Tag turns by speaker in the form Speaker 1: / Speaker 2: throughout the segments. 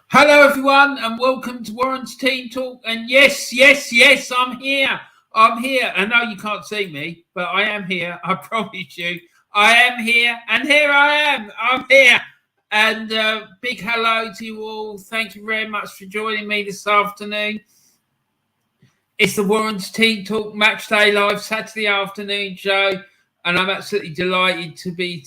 Speaker 1: Hello, everyone, and welcome to Warren's Team Talk. And yes, I'm here. I'm here. I know you can't see me, but I am here. I promise you, I am here, and here I am. I'm here. And big hello to you all. Thank you very much for joining me this afternoon. It's the Warren's Team Talk Match Day Live Saturday afternoon show, and I'm absolutely delighted to be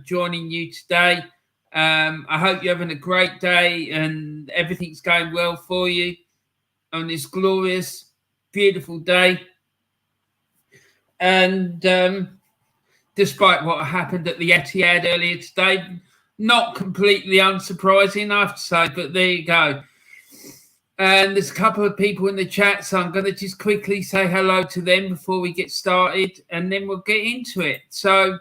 Speaker 1: joining you today. I hope you're having a great day and everything's going well for you on this glorious, beautiful day. And despite what happened at the Etihad earlier today, not completely unsurprising, I have to say, but there you go. And there's a couple of people in the chat, so I'm going to just quickly say hello to them before we get started, and then we'll get into it. So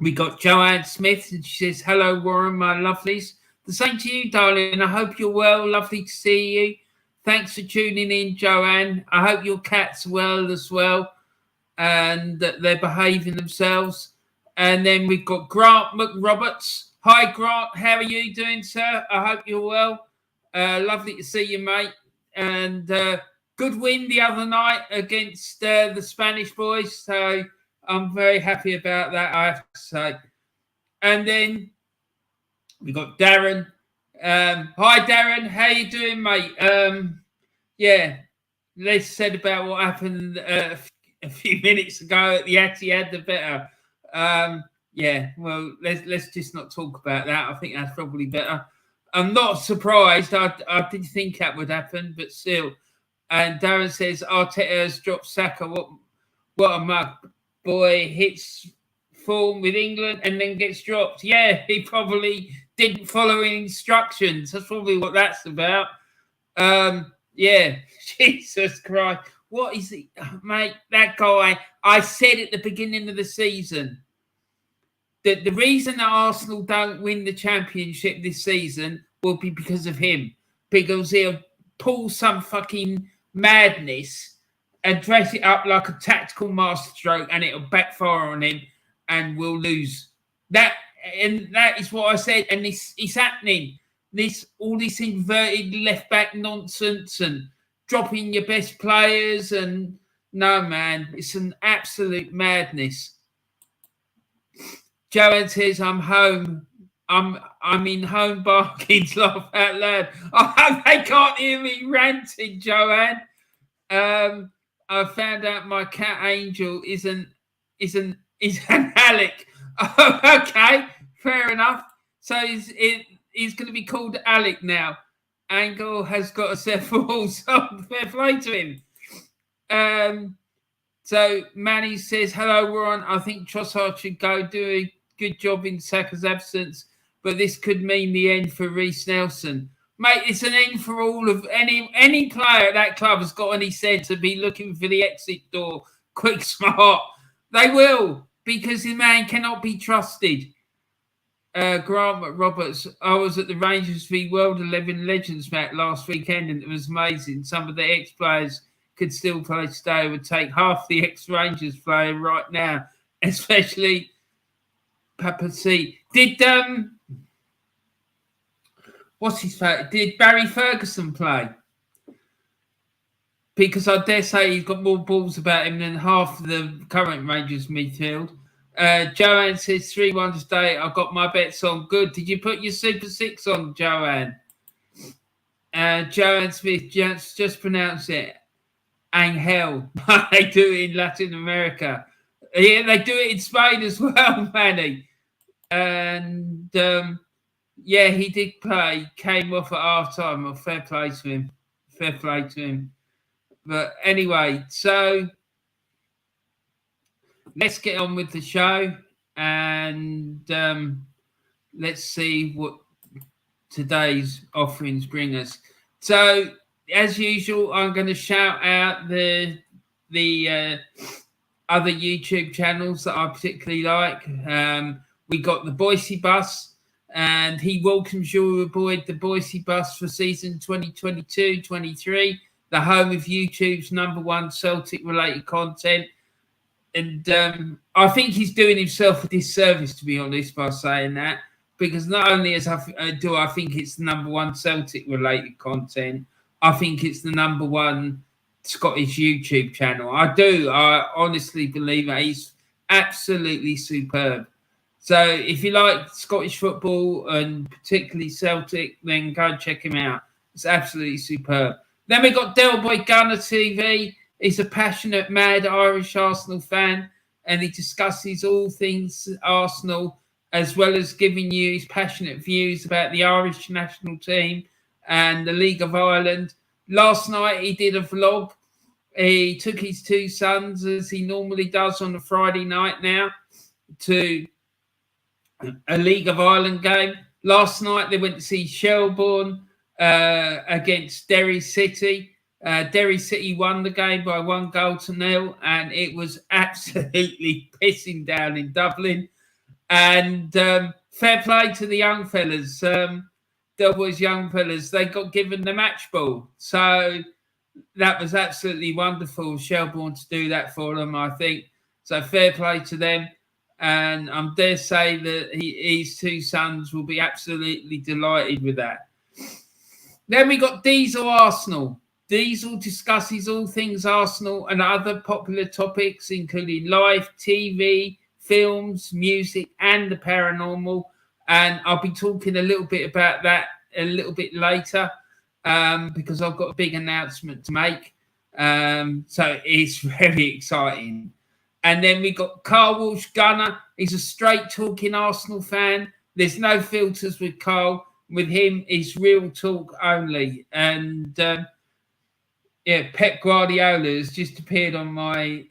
Speaker 1: we got Joanne Smith, and she says, hello, Warren, my lovelies. The same to you, darling. I hope you're well. Lovely to see you. Thanks for tuning in, Joanne. I hope your cat's well as well, and that they're behaving themselves. And then we've got Grant McRoberts. Hi, Grant. How are you doing, sir? I hope you're well. Lovely to see you, mate. And good win the other night against the Spanish boys. So I'm very happy about that, I have to say. And then we got Darren. Hi, Darren. How you doing, mate? Yeah, less said about what happened a few minutes ago at the Etihad, the better. Yeah, well, let's just not talk about that. I think that's probably better. I'm not surprised. I did think that would happen, but still. And Darren says, Arteta has dropped Saka. What a mug. Boy hits form with England and then gets dropped. Yeah, he probably didn't follow instructions. That's probably what that's about. Yeah, Jesus Christ. What is it? Mate, that guy, I said at the beginning of the season that the reason that Arsenal don't win the Championship this season will be because of him. Because he'll pull some fucking madness and dress it up like a tactical masterstroke, and it'll backfire on him, and we'll lose. That is what I said, and it's happening. All this inverted left back nonsense and dropping your best players, and no, man, it's an absolute madness. Joanne says, I'm home. I'm in home bargains, laugh out loud. I hope they can't hear me ranting, Joanne. I found out my cat Angel is an Alec. Oh, okay, fair enough. So he's going to be called Alec now. Angel has got a set for all, so fair play to him. So Manny says, hello, Warren. I think Trossard should go do a good job in Saka's absence, but this could mean the end for Reece Nelson. Mate, it's an end for all of any player at that club has got any sense to be looking for the exit door quick, smart. They will, because the man cannot be trusted. Grant McRoberts, I was at the Rangers v World 11 Legends match last weekend, and it was amazing. Some of the ex-players could still play today. It would take half the ex-Rangers player right now, especially Papa C. Did what's his face? Did Barry Ferguson play? Because I dare say he's got more balls about him than half of the current Rangers midfield. Joanne says 3-1 today. I've got my bets on. Good. Did you put your Super 6 on, Joanne? Joanne Smith, just pronounce it. Angel. They do it in Latin America. Yeah, they do it in Spain as well, Manny. And yeah, he did play. Came off at half-time. Well, fair play to him. Fair play to him. But anyway, so let's get on with the show, and let's see what today's offerings bring us. So, as usual, I'm going to shout out the other YouTube channels that I particularly like. We got the Boise Bus, and he welcomes you aboard the Boise Bus for season 2022-23, the home of YouTube's #1 Celtic-related content. And I think he's doing himself a disservice, to be honest, by saying that. because not only do I think it's the number one Celtic related content, I think it's the number one Scottish YouTube channel. I honestly believe that he's absolutely superb. So if you like Scottish football and particularly Celtic, then go and check him out. It's absolutely superb. Then we got Del Boy Gunner TV. He's a passionate, mad Irish Arsenal fan, and he discusses all things Arsenal, as well as giving you his passionate views about the Irish national team and the League of Ireland. Last night he did a vlog. He took his two sons, as he normally does on a Friday night now, to a League of Ireland game. Last night they went to see Shelbourne against Derry City. Derry City won the game by 1-0, and it was absolutely pissing down in Dublin. And fair play to the young fellas, Del Boy's young fellas. They got given the match ball, so that was absolutely wonderful. Shelbourne to do that for them, I think. So fair play to them. And I dare say that his two sons will be absolutely delighted with that. Then we got Diesel Arsenal. Diesel discusses all things Arsenal and other popular topics, including live TV, films, music, and the paranormal. And I'll be talking a little bit about that a little bit later, because I've got a big announcement to make. So it's very exciting. And then we got Carl Walsh Gunner. He's a straight talking Arsenal fan. There's no filters with Carl. With him, it's real talk only. And Pep Guardiola has just appeared on my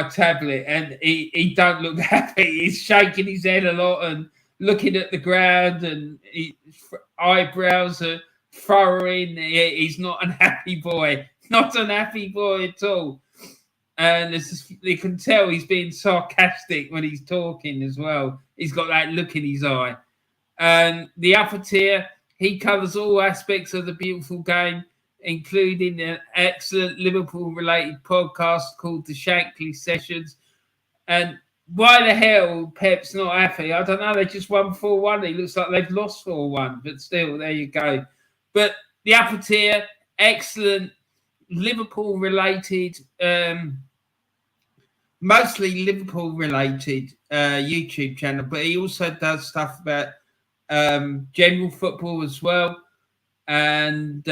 Speaker 1: tablet, and he don't look happy. He's shaking his head a lot and looking at the ground, and his eyebrows are furrowing. He's not an happy boy. Not an happy boy at all. And you can tell he's being sarcastic when he's talking as well. He's got that look in his eye. And the upper tier, he covers all aspects of the beautiful game, including an excellent Liverpool-related podcast called The Shankly Sessions. And why the hell Pep's not happy? I don't know. They just won 4-1. It looks like they've lost 4-1. But still, there you go. But the upper tier, excellent Liverpool-related, mostly Liverpool-related YouTube channel. But he also does stuff about general football as well. And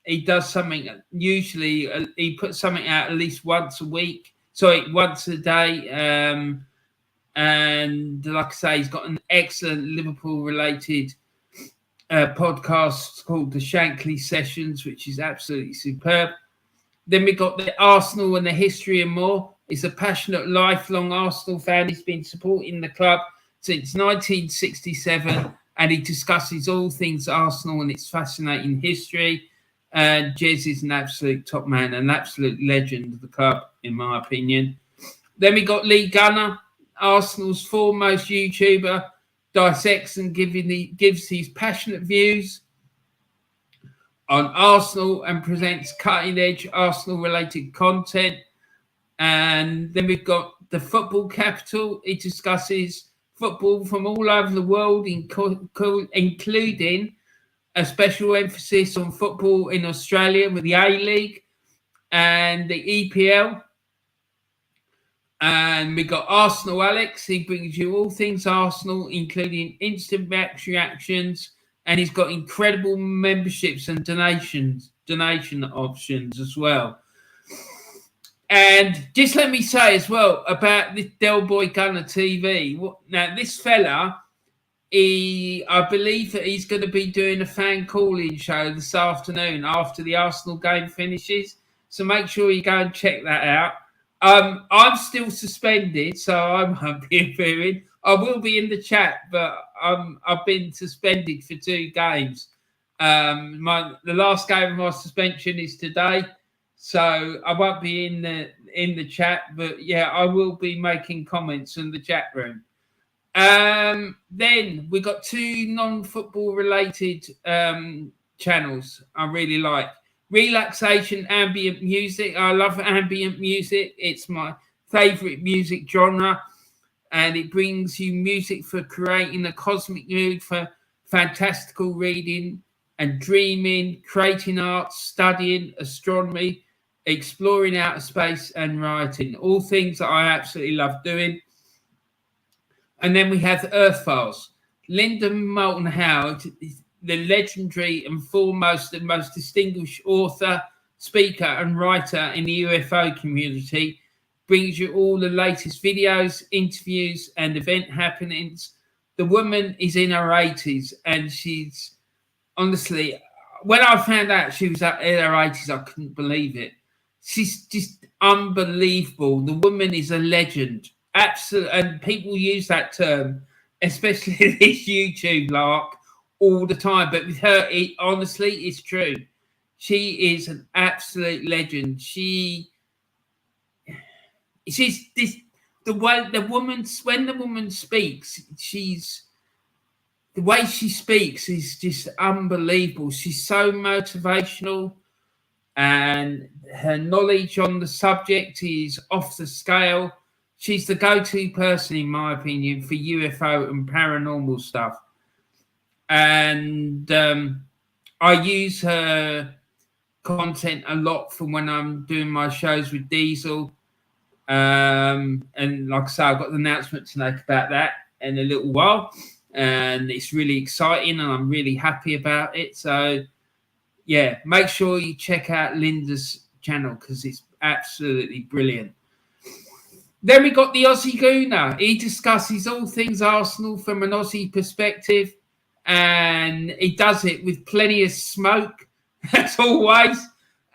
Speaker 1: he does something, usually he puts something out at least once a day. And like I say, he's got an excellent Liverpool-related podcast called The Shankly Sessions, which is absolutely superb. Then we got the Arsenal and the History and More. He's a passionate, lifelong Arsenal fan. He's been supporting the club since 1967, and he discusses all things Arsenal and its fascinating history. And Jez is an absolute top man, an absolute legend of the club, in my opinion. Then we got Lee Gunner, Arsenal's foremost YouTuber, dissects and gives his passionate views on Arsenal and presents cutting-edge Arsenal-related content. And then we've got the Football Capital. It discusses football from all over the world, including a special emphasis on football in Australia with the A-League and the EPL. And we got Arsenal Alex. He brings you all things Arsenal, including instant match reactions, and he's got incredible memberships and donation options as well. And just let me say as well about this Del Boy Gunner TV. Now, this fella, I believe that he's going to be doing a fan call-in show this afternoon after the Arsenal game finishes. So make sure you go and check that out. I'm still suspended, so I won't be appearing. I will be in the chat, but I've been suspended for 2 games. The last game of my suspension is today, so I won't be in the chat. But yeah, I will be making comments in the chat room. Then we got 2 non-football related channels I really like. Relaxation ambient music. I love ambient music. It's my favorite music genre. and it brings you music for creating a cosmic mood, for fantastical reading and dreaming, creating art, studying, astronomy, exploring outer space, and writing. All things that I absolutely love doing. And then we have Earth Files. Linda Moulton Howard, the legendary and foremost and most distinguished author, speaker, and writer in the UFO community, brings you all the latest videos, interviews, and event happenings. The woman is in her 80s, and she's honestly, when I found out she was in her 80s, I couldn't believe it. She's just unbelievable. The woman is a legend. Absolutely. And people use that term, especially this YouTube lark, all the time. But with her, honestly, it's true. She is an absolute legend. She's this. When the woman speaks, the way she speaks is just unbelievable. She's so motivational, and her knowledge on the subject is off the scale. She's the go-to person, in my opinion, for UFO and paranormal stuff. And I use her content a lot for when I'm doing my shows with Diesel. And like I say, I've got an announcement to make about that in a little while. And it's really exciting, and I'm really happy about it. So, yeah, make sure you check out Linda's channel because it's absolutely brilliant. Then we got the Aussie Gooner. He discusses all things Arsenal from an Aussie perspective, and he does it with plenty of smoke, as always.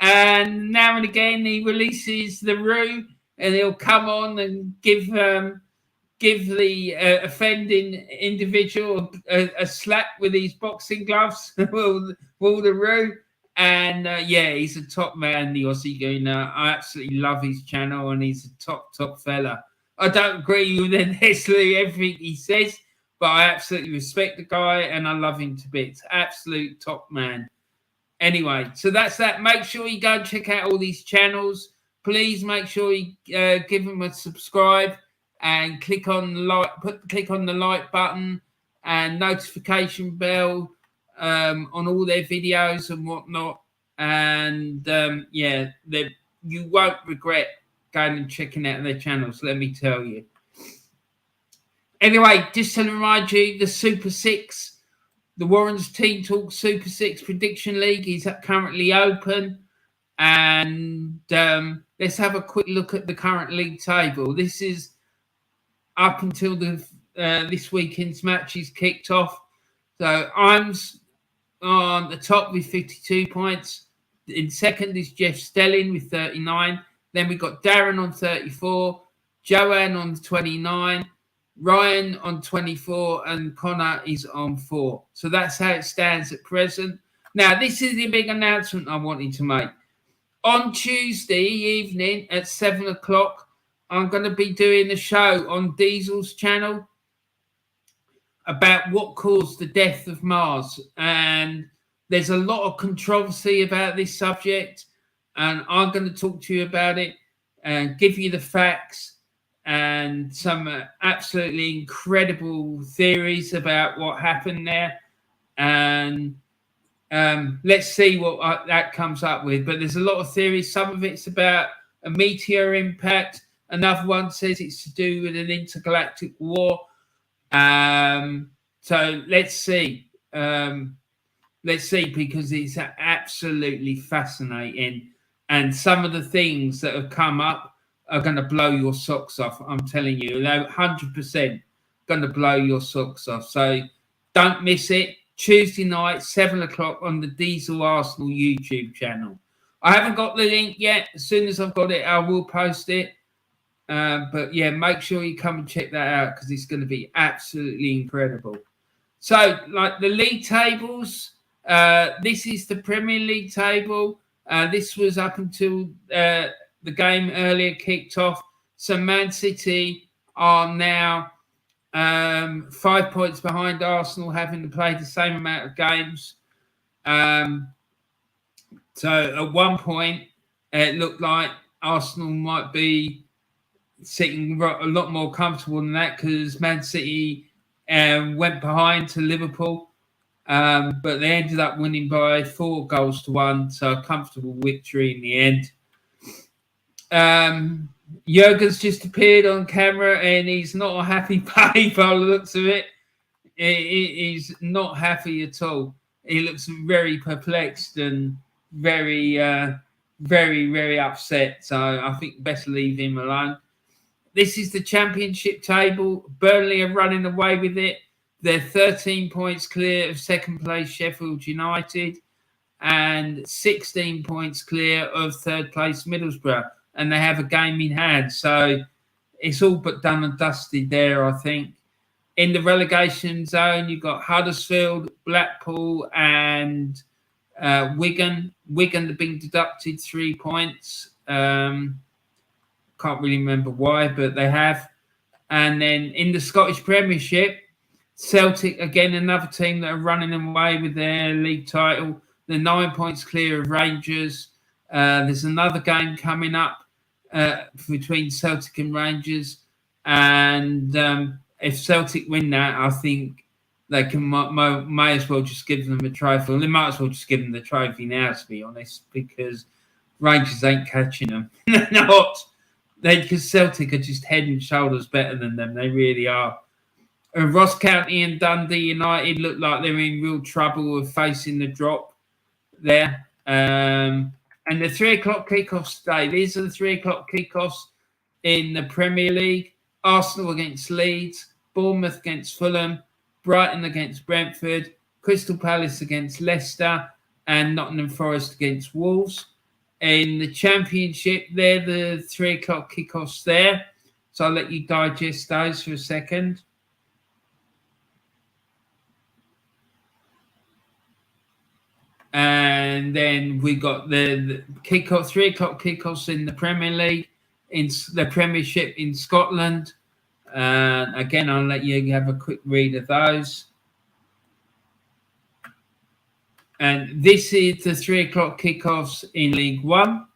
Speaker 1: And now and again, he releases the Roo, and he'll come on and give the offending individual a slap with his boxing gloves, will the Roo. And yeah, he's a top man, the Aussie Gooner. I absolutely love his channel, and he's a top fella. I don't agree with necessarily everything he says, but I absolutely respect the guy, and I love him to bits. Absolute top man. Anyway, so that's that. Make sure you go and check out all these channels. Please make sure you give them a subscribe and click on the like button and notification bell on all their videos and whatnot. And yeah, you won't regret going and checking out their channels, let me tell you. Anyway, just to remind you, the Super 6, the Warren's Team Talk Super 6 Prediction League is currently open. And let's have a quick look at the current league table. This is up until this weekend's matches kicked off. So I'm on the top with 52 points. In second is Jeff Stelling with 39. Then we've got Darren on 34, Joanne on 29, Ryan on 24, and Connor is on 4. So that's how it stands at present. Now, this is the big announcement I wanted to make. On Tuesday evening at 7 o'clock, I'm going to be doing a show on Diesel's channel about what caused the death of Mars. And there's a lot of controversy about this subject, and I'm going to talk to you about it and give you the facts and some absolutely incredible theories about what happened there. And let's see what that comes up with. But there's a lot of theories. Some of it's about a meteor impact. Another one says it's to do with an intergalactic war. So let's see. Let's see, because it's absolutely fascinating. And some of the things that have come up are going to blow your socks off. I'm telling you, they're 100% going to blow your socks off. So don't miss it. Tuesday night, 7 o'clock on the Diesel Arsenal YouTube channel. I haven't got the link yet. As soon as I've got it, I will post it. But yeah, make sure you come and check that out because it's going to be absolutely incredible. So, like the league tables, this is the Premier League table. This was up until the game earlier kicked off. So Man City are now 5 points behind Arsenal, having played the same amount of games. So at one point, it looked like Arsenal might be sitting a lot more comfortable than that because Man City went behind to Liverpool, but they ended up winning by 4-1, so a comfortable victory in the end. Jurgen's just appeared on camera and he's not a happy pay by the looks of it. He's not happy at all. He looks very perplexed and very, very upset. So I think best leave him alone. This is the Championship table. Burnley are running away with it. They're 13 points clear of second place Sheffield United and 16 points clear of third place Middlesbrough. And they have a game in hand. So it's all but done and dusted there, I think. In the relegation zone, you've got Huddersfield, Blackpool and Wigan. Wigan have been deducted 3 points. Can't really remember why, but they have. And then in the Scottish Premiership, Celtic, again, another team that are running away with their league title. They're 9 points clear of Rangers. There's another game coming up between Celtic and Rangers. And if Celtic win that, I think they can may as well just give them a trophy. Well, they might as well just give them the trophy now, to be honest, because Rangers ain't catching them. They're not. Because Celtic are just head and shoulders better than them. They really are. Ross County and Dundee United look like they're in real trouble of facing the drop there. And the 3 o'clock kickoffs today. These are the 3 o'clock kickoffs in the Premier League. Arsenal against Leeds, Bournemouth against Fulham, Brighton against Brentford, Crystal Palace against Leicester, and Nottingham Forest against Wolves. In the Championship, they're the 3 o'clock kickoffs there. So I'll let you digest those for a second. And then we got the kickoff, 3 o'clock kickoffs in the Premier League, in the Premiership in Scotland. Again, I'll let you have a quick read of those. And this is the 3 o'clock kickoffs in League One.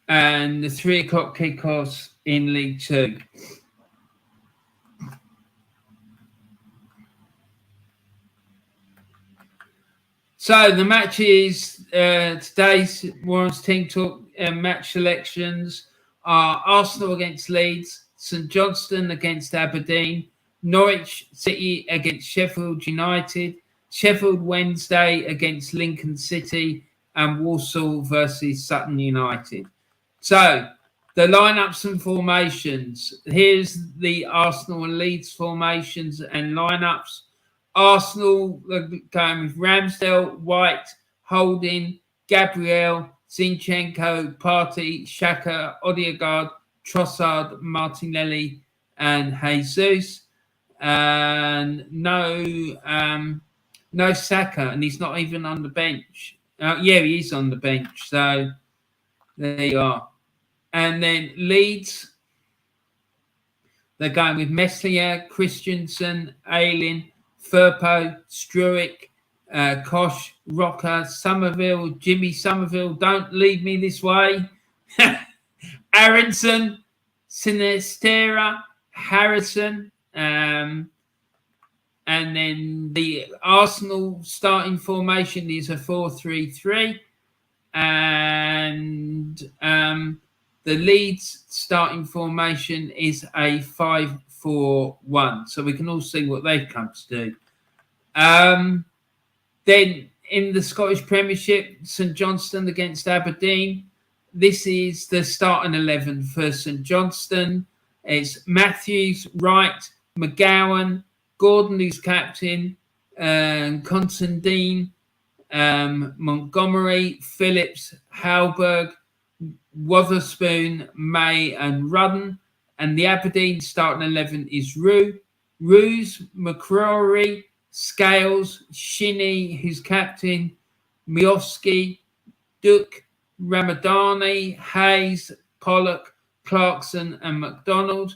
Speaker 1: And the 3 o'clock kickoffs in League Two. So the matches, today's Warren's Team Talk match selections are Arsenal against Leeds, St Johnstone against Aberdeen, Norwich City against Sheffield United, Sheffield Wednesday against Lincoln City, and Walsall versus Sutton United. So the lineups and formations. Here's the Arsenal and Leeds formations and lineups. Arsenal going with Ramsdale, White, Holding, Gabriel, Zinchenko, Partey, Xhaka, Odegaard, Trossard, Martinelli, and Jesus. And no Saka, and he's not even on the bench. Yeah, he is on the bench. So there you are. And then Leeds, they're going with Meslier, Christensen, Ayling, Firpo, Struick, Kosh, Rocker, Somerville, Jimmy Somerville, don't leave me this way. Aronson, Sinistera, Harrison, and then the Arsenal starting formation is a 4-3-3, and the Leeds starting formation is a 5-4-1. So we can all see what they've come to do. Then in the Scottish Premiership, St Johnstone against Aberdeen. This is the starting 11 for St Johnstone. It's Matthews, Wright, McGowan, Gordon, who's captain, Constantine, Montgomery, Phillips, Halberg, Wotherspoon, May, and Rudden. And the Aberdeen starting 11 is Roos, McCrory, Scales, Shinnie, who's captain, Miofsky, Duke, Ramadani, Hayes, Pollock, Clarkson, and McDonald.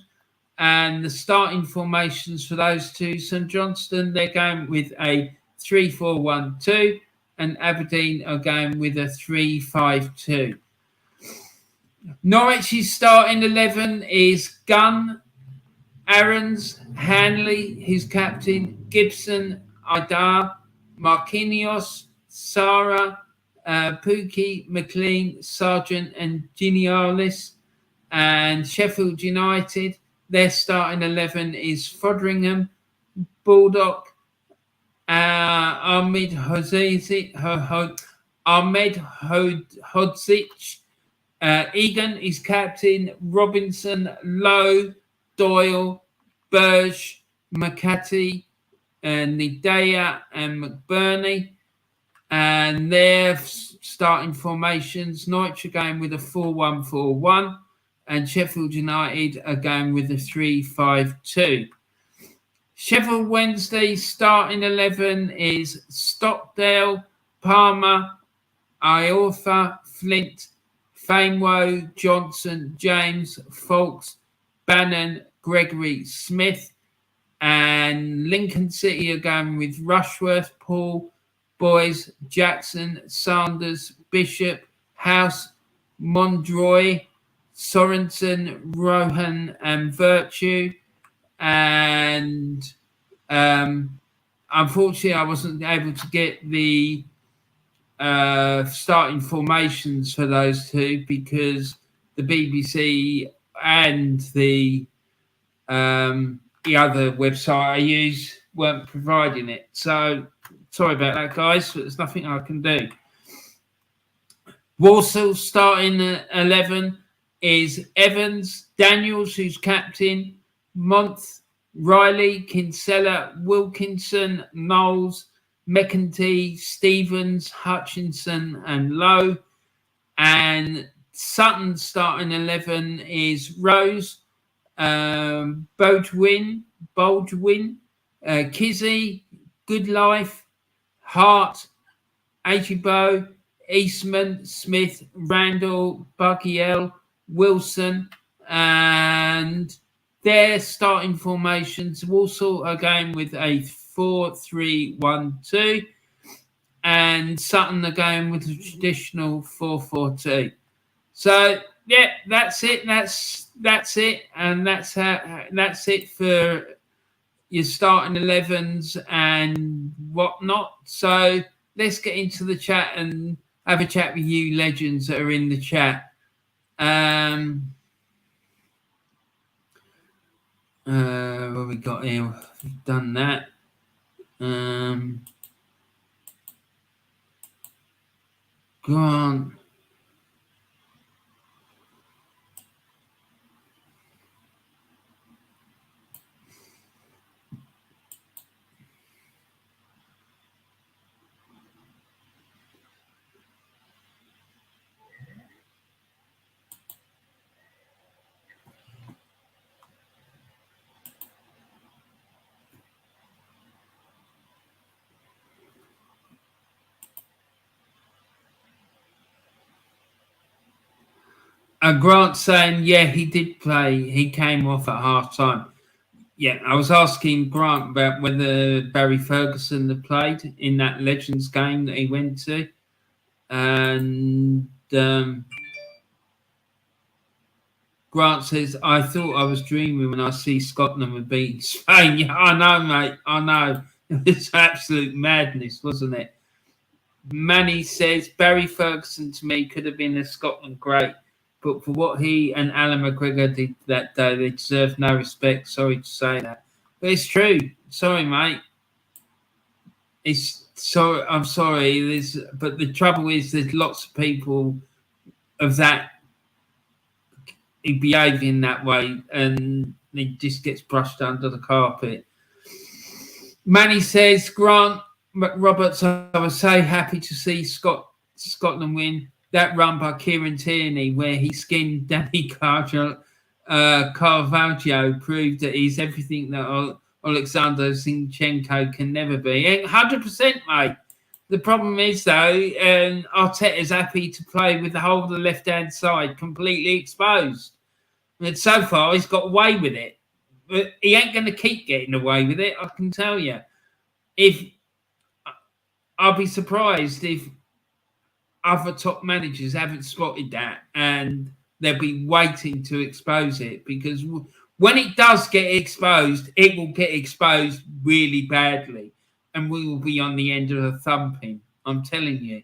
Speaker 1: And the starting formations for those two, St Johnstone, they're going with a 3-4-1-2. and Aberdeen are going with a 3-5-2. Norwich's starting 11 is Gunn, Aarons, Hanley, his captain, Gibson, Idar, Marquinhos, Sara, Pookie, McLean, Sargent, and Genialis. And Sheffield United, their starting 11 is Fodringham, Baldock, Ahmed Hodzic, Egan is captain, Robinson, Lowe, Doyle, Burge, McCarthy, Nidea, and McBurney. And their starting formations, Norwich are going with a 4-1-4-1, and Sheffield United are going with a 3-5-2. Sheffield Wednesday starting 11 is Stockdale, Palmer, Iorfa, Flint, Famewo, Johnson, James, Foulkes, Bannon, Gregory, Smith. And Lincoln City are going with Rushworth, Paul, Boys, Jackson, Sanders, Bishop, House, Mondroy, Sorensen, Rohan, and Virtue. And unfortunately, I wasn't able to get the starting formations for those two because the BBC and the other website I use weren't providing it. So sorry about that, guys, but there's nothing I can do. Walsall starting 11 is Evans, Daniels, who's captain, Month, Riley, Kinsella, Wilkinson, Knowles, McEntee, Stevens, Hutchinson, and Lowe. And Sutton starting 11 is Rose, Baldwin, Kizzy, Goodlife, Hart, Ajibo, Eastman, Smith, Randall, Bugiel, Wilson, and their starting formations. Walsall are going with a 4-3-1-2, and Sutton are going with the traditional 4-4-2. So yeah, that's it. That's it, and that's it for your starting 11s and whatnot. So let's get into the chat and have a chat with you legends that are in the chat. What we got here? We've done that. Grant. Grant saying, yeah, he did play. He came off at half time. Yeah, I was asking Grant about whether Barry Ferguson had played in that Legends game that he went to. And Grant says, I thought I was dreaming when I see Scotland would beat Spain. Yeah, I know, mate. I know. It's absolute madness, wasn't it? Manny says, Barry Ferguson to me could have been a Scotland great. But for what he and Alan McGregor did that day, they deserve no respect. Sorry to say that. But it's true. Sorry, mate. I'm sorry. But the trouble is there's lots of people of that who behave in that way and it just gets brushed under the carpet. Manny says, Grant McRoberts, I was so happy to see Scotland win. That run by Kieran Tierney, where he skinned Danny Carvalho, proved that he's everything that Alexander Zinchenko can never be. 100%, mate. The problem is, though, Arteta's happy to play with the whole of the left-hand side completely exposed. And so far, he's got away with it. But he ain't going to keep getting away with it, I can tell you. If I'll be surprised if other top managers haven't spotted that and they'll be waiting to expose it, because when it does get exposed, it will get exposed really badly and we will be on the end of a thumping. I'm telling you.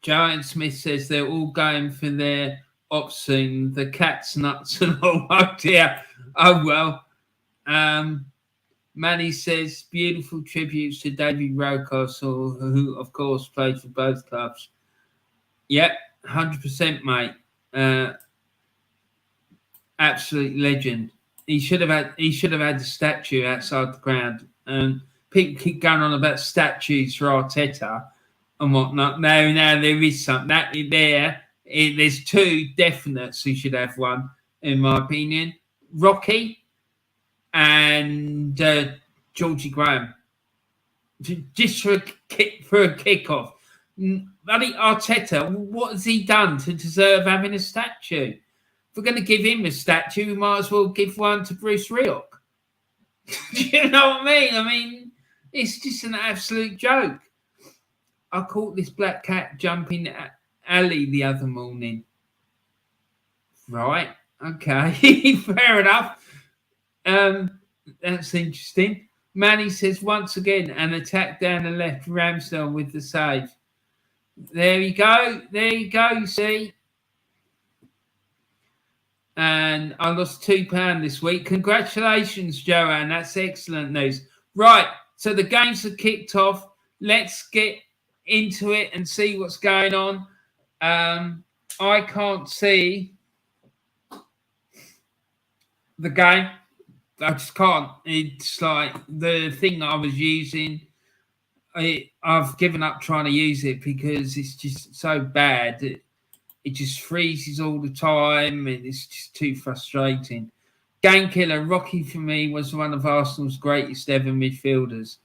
Speaker 1: Joanne Smith says they're all going for their option, the cat's nuts and all. Oh dear. Oh well. Manny says beautiful tributes to David Rocastle, who of course played for both clubs. Yep, 100%, mate. Absolute legend. He should have had a statue outside the ground. And people keep going on about statues for Arteta and whatnot. Now there is something that there. There's two definites who should have one, in my opinion. Rocky and Georgie Graham, just for a kickoff. Bloody Arteta, what has he done to deserve having a statue? If we're going to give him a statue, we might as well give one to Bruce Rioch. Do you know what I mean? I mean, it's just an absolute joke. I caught this black cat jumping at alley the other morning. Right, okay, fair enough. That's interesting. Manny says, once again, an attack down the left, Ramsdale with the save. There you go, you see. And I lost £2 this week. Congratulations, Joanne. That's excellent news. Right, so the games have kicked off. Let's get into it and see what's going on. I can't see the game. I just can't. It's like the thing I was using. I've given up trying to use it because it's just so bad. It just freezes all the time and it's just too frustrating. Game killer, Rocky for me was one of Arsenal's greatest ever midfielders.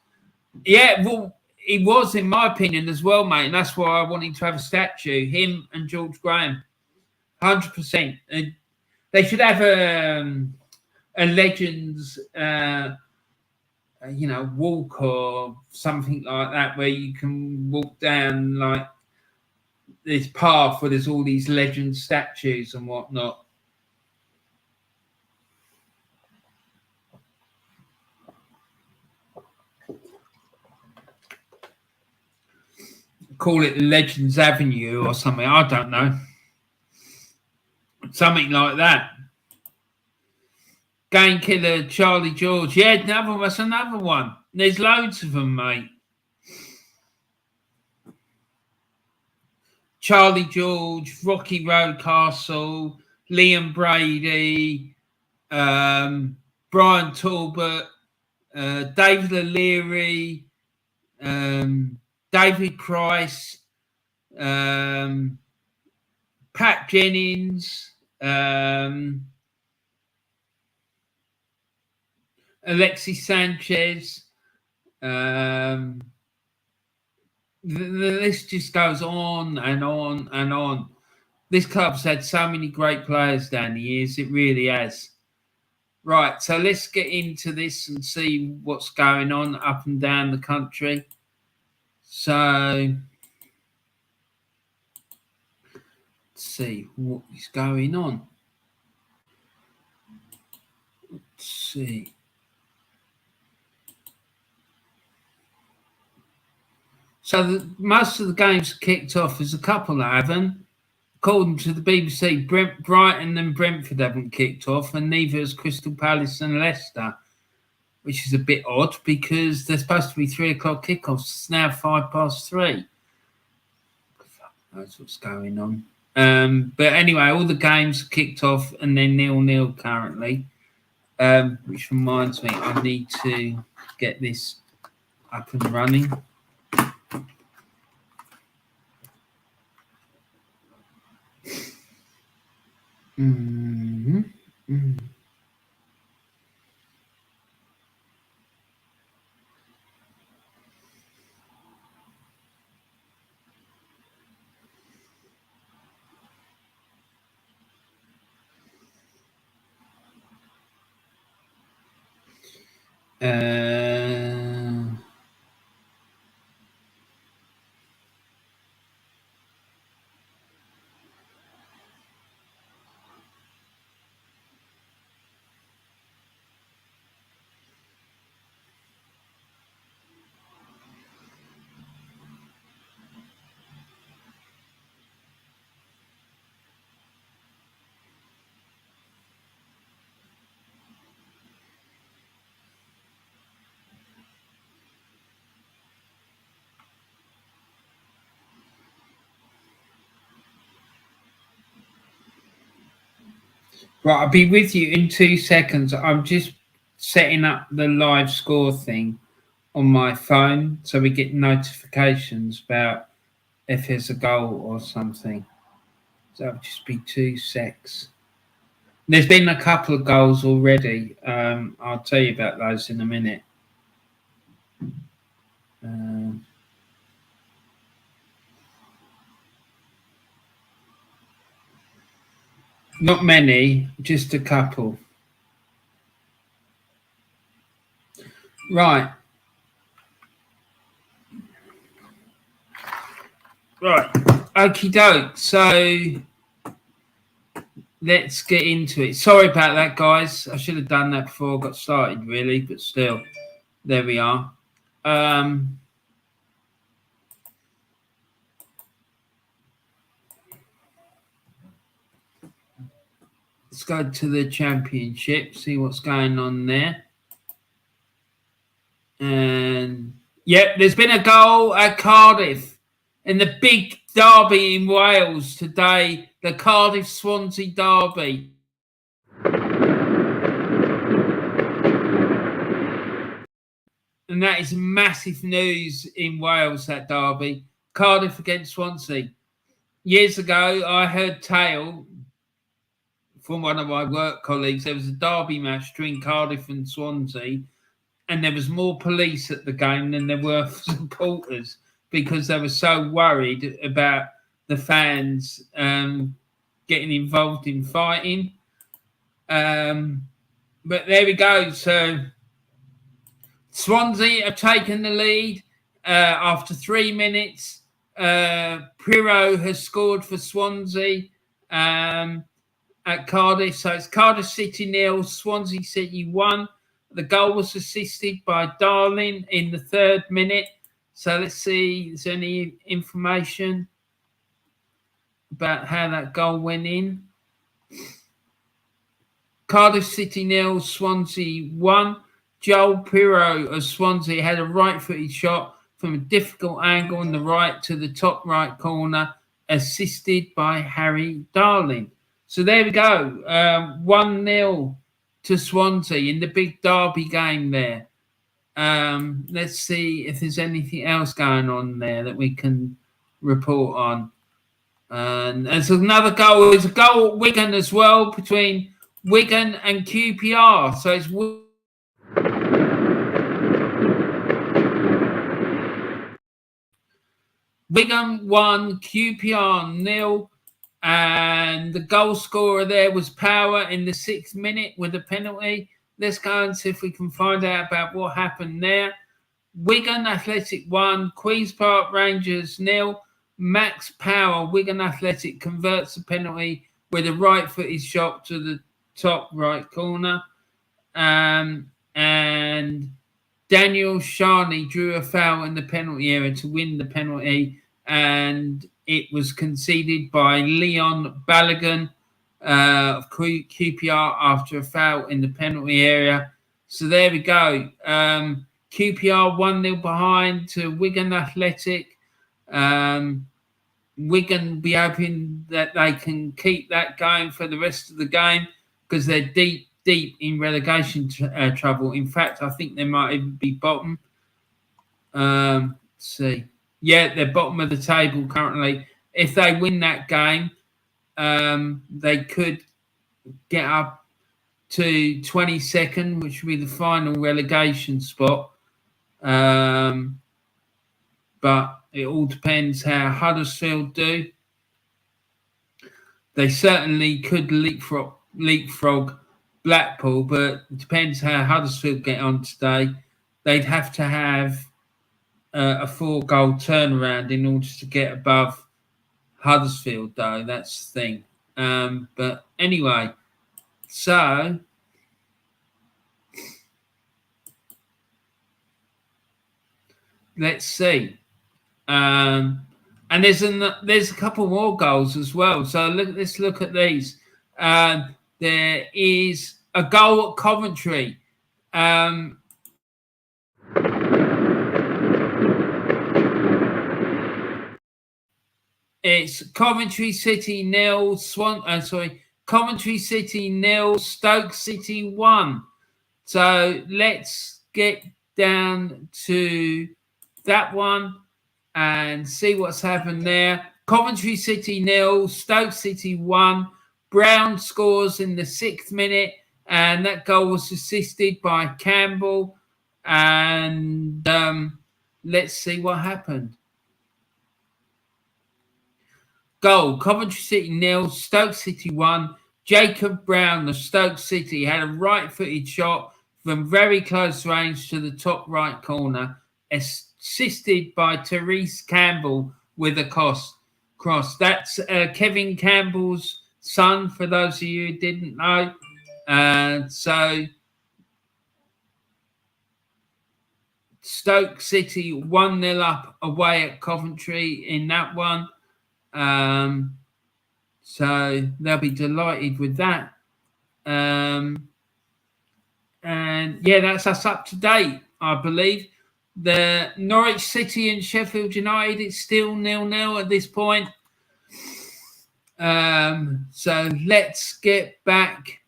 Speaker 1: Yeah, well, he was in my opinion as well, mate. And that's why I wanted to have a statue. Him and George Graham. 100%. They should have a Legends, walk or something like that, where you can walk down like this path where there's all these legend statues and whatnot. Call it Legends Avenue or something. I don't know. Something like that. Game killer, Charlie George. Yeah, that's another one. There's loads of them, mate. Charlie George, Rocky Rocastle, Liam Brady, Brian Talbot, David O'Leary, David Price, Pat Jennings, Alexis Sanchez. The list just goes on and on and on. This club's had so many great players down the years. It really has. Right, so let's get into this and see what's going on up and down the country. So, let's see what is going on. Let's see. So most of the games kicked off. There's a couple that haven't. According to the BBC, Brighton and Brentford haven't kicked off, and neither has Crystal Palace and Leicester, which is a bit odd because they're supposed to be 3 o'clock kickoffs. It's now 3:05. Fuck knows what's going on. But anyway, all the games kicked off and they're 0-0 currently, which reminds me, I need to get this up and running. Mm-hmm. Mm-hmm. Right, I'll be with you in 2 seconds. I'm just setting up the live score thing on my phone so we get notifications about if there's a goal or something. So it'll just be 2 secs. There's been a couple of goals already. I'll tell you about those in a minute. Not many, just a couple. Right. Okie doke. So let's get into it. Sorry about that, guys. I should have done that before I got started, really, but still, there we are. Let's go to the Championship, see what's going on there. And yeah, there's been a goal at Cardiff in the big derby in Wales today, the Cardiff-Swansea derby. And that is massive news in Wales, that derby. Cardiff against Swansea. Years ago, I heard tale from one of my work colleagues. There was a derby match between Cardiff and Swansea, and there was more police at the game than there were supporters because they were so worried about the fans getting involved in fighting. But there we go. So Swansea have taken the lead after 3 minutes. Pirro has scored for Swansea at Cardiff. So it's Cardiff City 0, Swansea City 1. The goal was assisted by Darling in the 3rd minute. So let's see, is there any information about how that goal went in? Cardiff City 0, Swansea 1. Joel Pirro of Swansea had a right-footed shot from a difficult angle on the right to the top right corner, assisted by Harry Darling. So there we go, 1-0 to Swansea in the big derby game there. Let's see if there's anything else going on there that we can report on. And there's another goal. There's a goal at Wigan as well between Wigan and QPR. So it's Wigan 1, QPR 0. And the goal scorer there was Power in the 6th minute with a penalty. Let's go and see if we can find out about what happened there. Wigan Athletic 1, Queen's Park Rangers 0. Max Power, Wigan Athletic, converts a penalty with a right-footed shot to the top right corner. And Daniel Sharney drew a foul in the penalty area to win the penalty, and it was conceded by Leon Balogun of QPR after a foul in the penalty area. So there we go. QPR 1-0 behind to Wigan Athletic. Wigan be hoping that they can keep that going for the rest of the game because they're deep in relegation trouble. In fact, I think they might even be bottom. Let's see. Yeah, they're bottom of the table currently. If they win that game, they could get up to 22nd, which would be the final relegation spot. But it all depends how Huddersfield do. They certainly could leapfrog Blackpool, but it depends how Huddersfield get on today. They'd have to have a 4-goal turnaround in order to get above Huddersfield, though. That's the thing. But anyway, so let's see. And there's a couple more goals as well. So let's look at these. There is a goal at Coventry. It's Coventry City 0, Coventry City 0, Stoke City 1. So let's get down to that one and see what's happened there. Coventry City 0, Stoke City 1. Brown scores in the 6th minute, and that goal was assisted by Campbell. And let's see what happened. Goal, Coventry City 0, Stoke City 1. Jacob Brown of Stoke City had a right-footed shot from very close range to the top right corner, assisted by Therese Campbell with a cross. That's Kevin Campbell's son, for those of you who didn't know. So Stoke City 1-0 up away at Coventry in that one. So they'll be delighted with that. And yeah, that's us up to date, I believe. The Norwich City and Sheffield United, it's still 0-0 at this point. So let's get back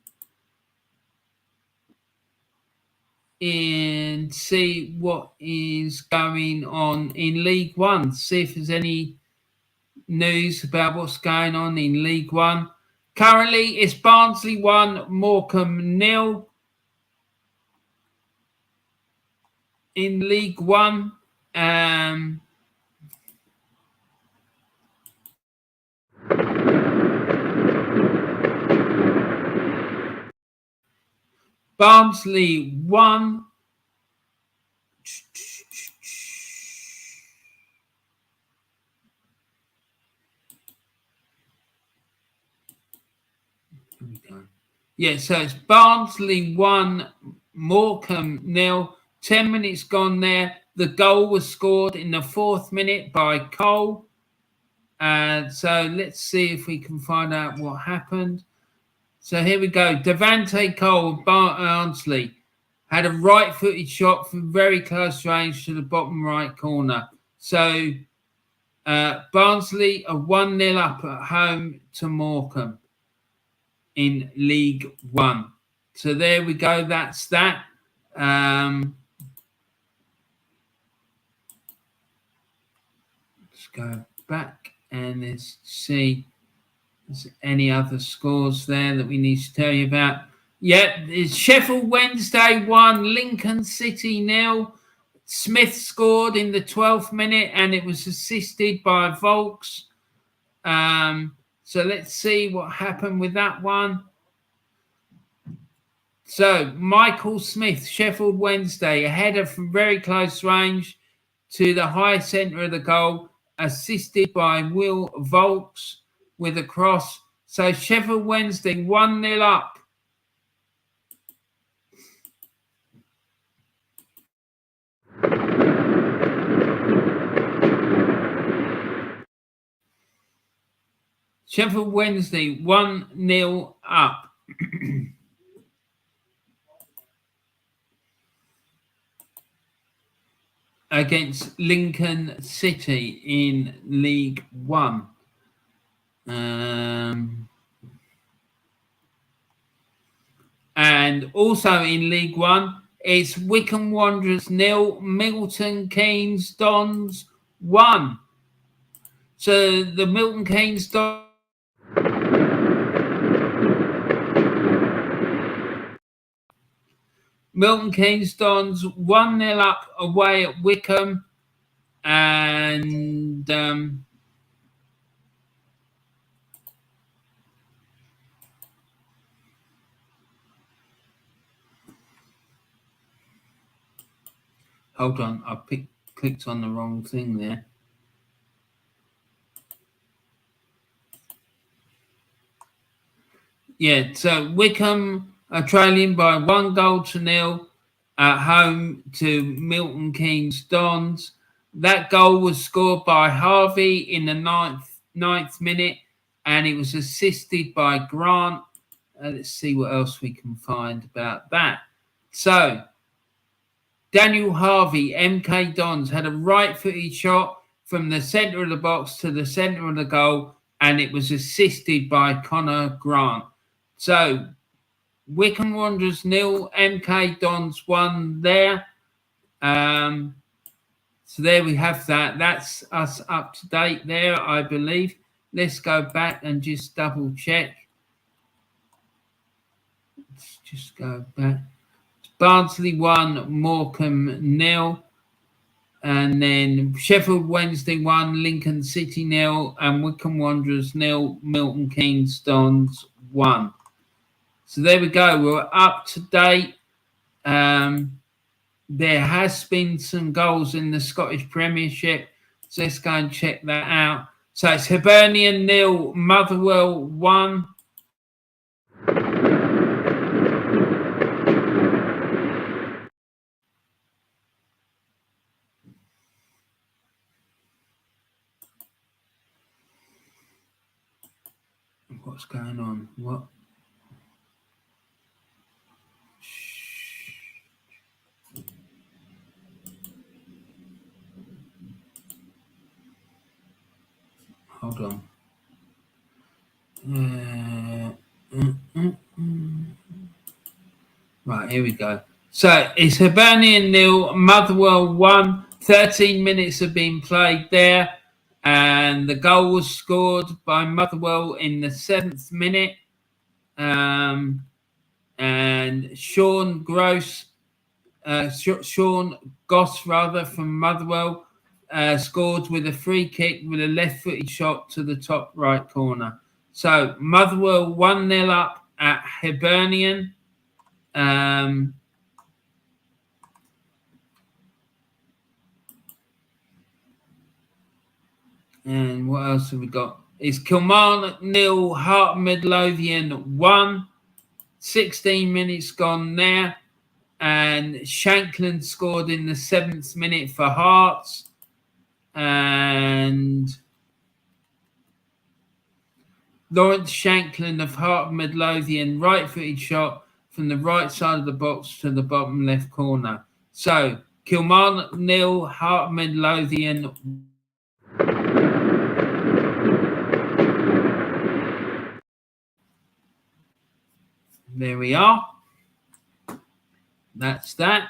Speaker 1: and see what is going on in League One. See if there's any news about what's going on in League One. Currently, it's Barnsley 1, Morecambe 0 in League One. Barnsley 1. Yeah, so it's Barnsley 1, Morecambe 0. 10 minutes gone there. The goal was scored in the 4th minute by Cole. So let's see if we can find out what happened. So here we go. Devante Cole of Barnsley had a right-footed shot from very close range to the bottom right corner. So Barnsley are 1-0 up at home to Morecambe in League One. So there we go. That's that. Let's go back and let's see if there's any other scores there that we need to tell you about. Yeah, it's Sheffield Wednesday 1, Lincoln City 0. Smith scored in the 12th minute and it was assisted by Volks. So let's see what happened with that one. So Michael Smith, Sheffield Wednesday, a header from very close range to the high centre of the goal, assisted by Will Volks with a cross. So Sheffield Wednesday 1-0 up. Sheffield Wednesday 1-0 up. Against Lincoln City in League One. And also in League One, it's Wycombe Wanderers 0, Milton Keynes Dons 1. So the Milton Keynes Dons Milton Keynes Dons 1-0 up away at Wycombe. And hold on, I clicked on the wrong thing there. Yeah, so Wycombe are trailing by 1-0 at home to Milton Keynes Dons. That goal was scored by Harvey in the ninth minute, and it was assisted by Grant. Let's see what else we can find about that. So, Daniel Harvey, MK Dons, had a right-footed shot from the centre of the box to the centre of the goal, and it was assisted by Connor Grant. So Wycombe Wanderers 0, MK Dons 1 there. So there we have that. That's us up to date there, I believe. Let's go back and just double check. Let's just go back. Barnsley 1, Morecambe 0. And then Sheffield Wednesday 1, Lincoln City 0, and Wycombe Wanderers 0, Milton Keynes Dons 1. So there we go. We're up to date. There has been some goals in the Scottish Premiership. So let's go and check that out. So it's Hibernian 0, Motherwell 1. What's going on? What? Hold on. Right, here we go. So it's Hibernian 0, Motherwell 1. 13 minutes have been played there. And the goal was scored by Motherwell in the 7th minute. And Sean Goss from Motherwell scored with a free kick with a left-footed shot to the top right corner. So Motherwell 1-0 up at Hibernian. And what else have we got? It's Kilmarnock 0, Heart Midlothian 1. 16 minutes gone there. And Shankland scored in the 7th minute for Hearts. And Lawrence Shankland of Heart Midlothian, right-footed shot from the right side of the box to the bottom left corner. So Kilmarnock 0, Heart Midlothian. There we are. That's that.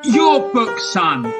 Speaker 1: Your book, son.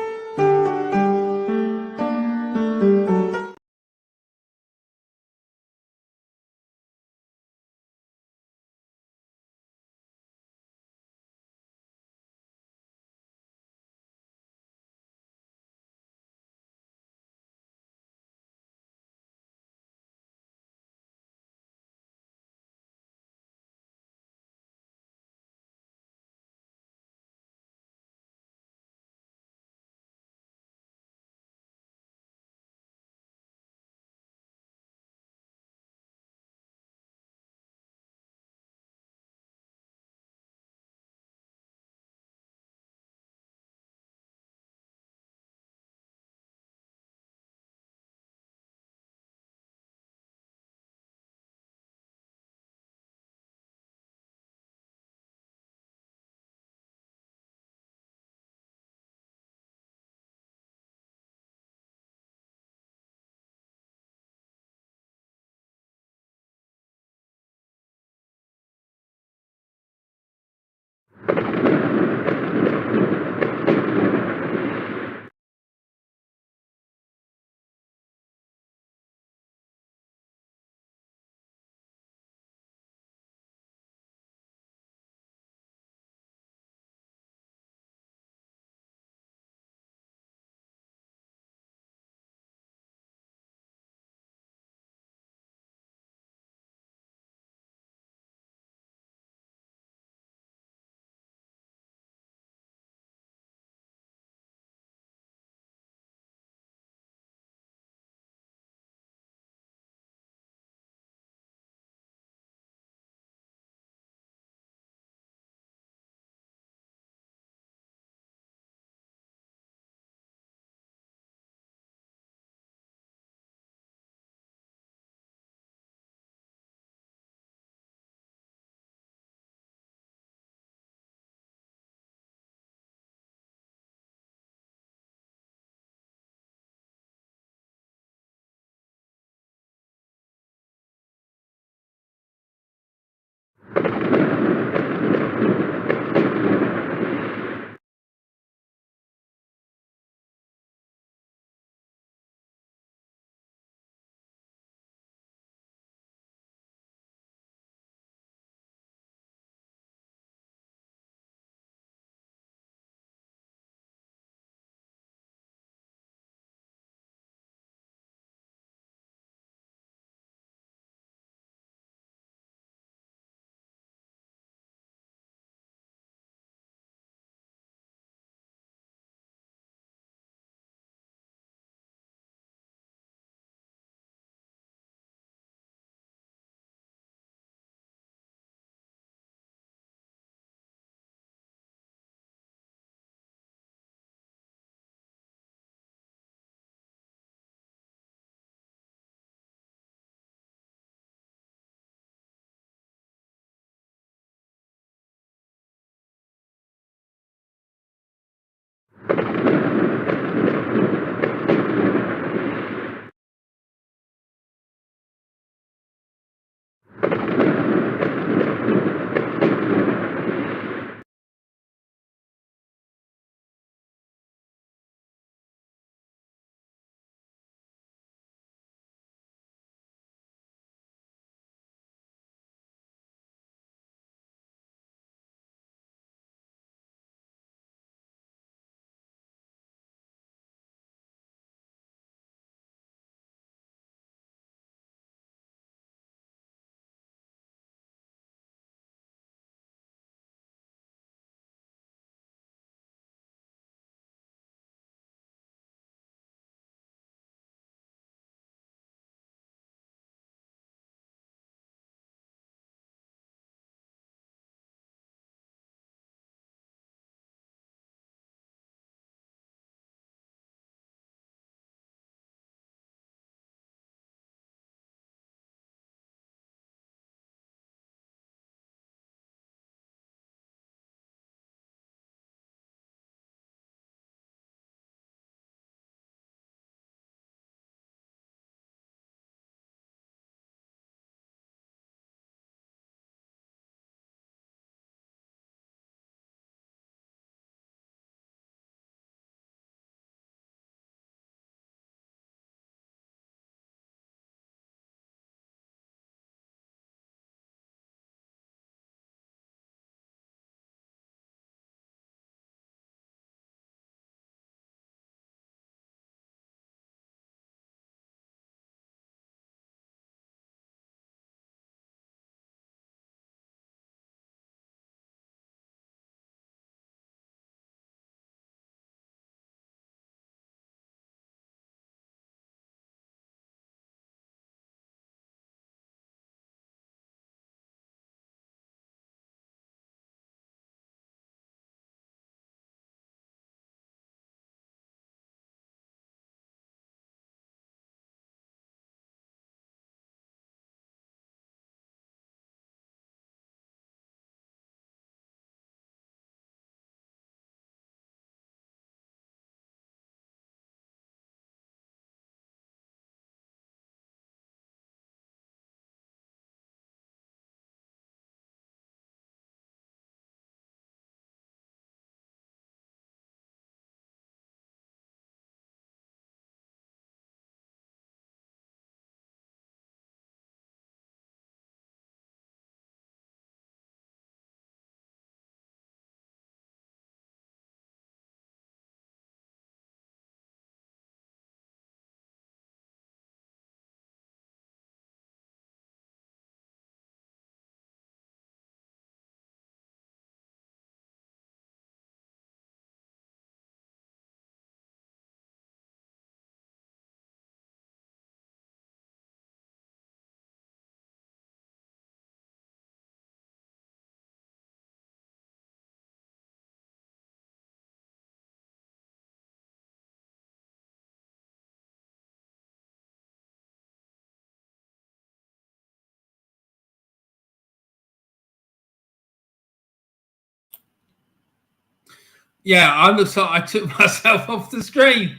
Speaker 1: Yeah, I looks like I took myself off the screen.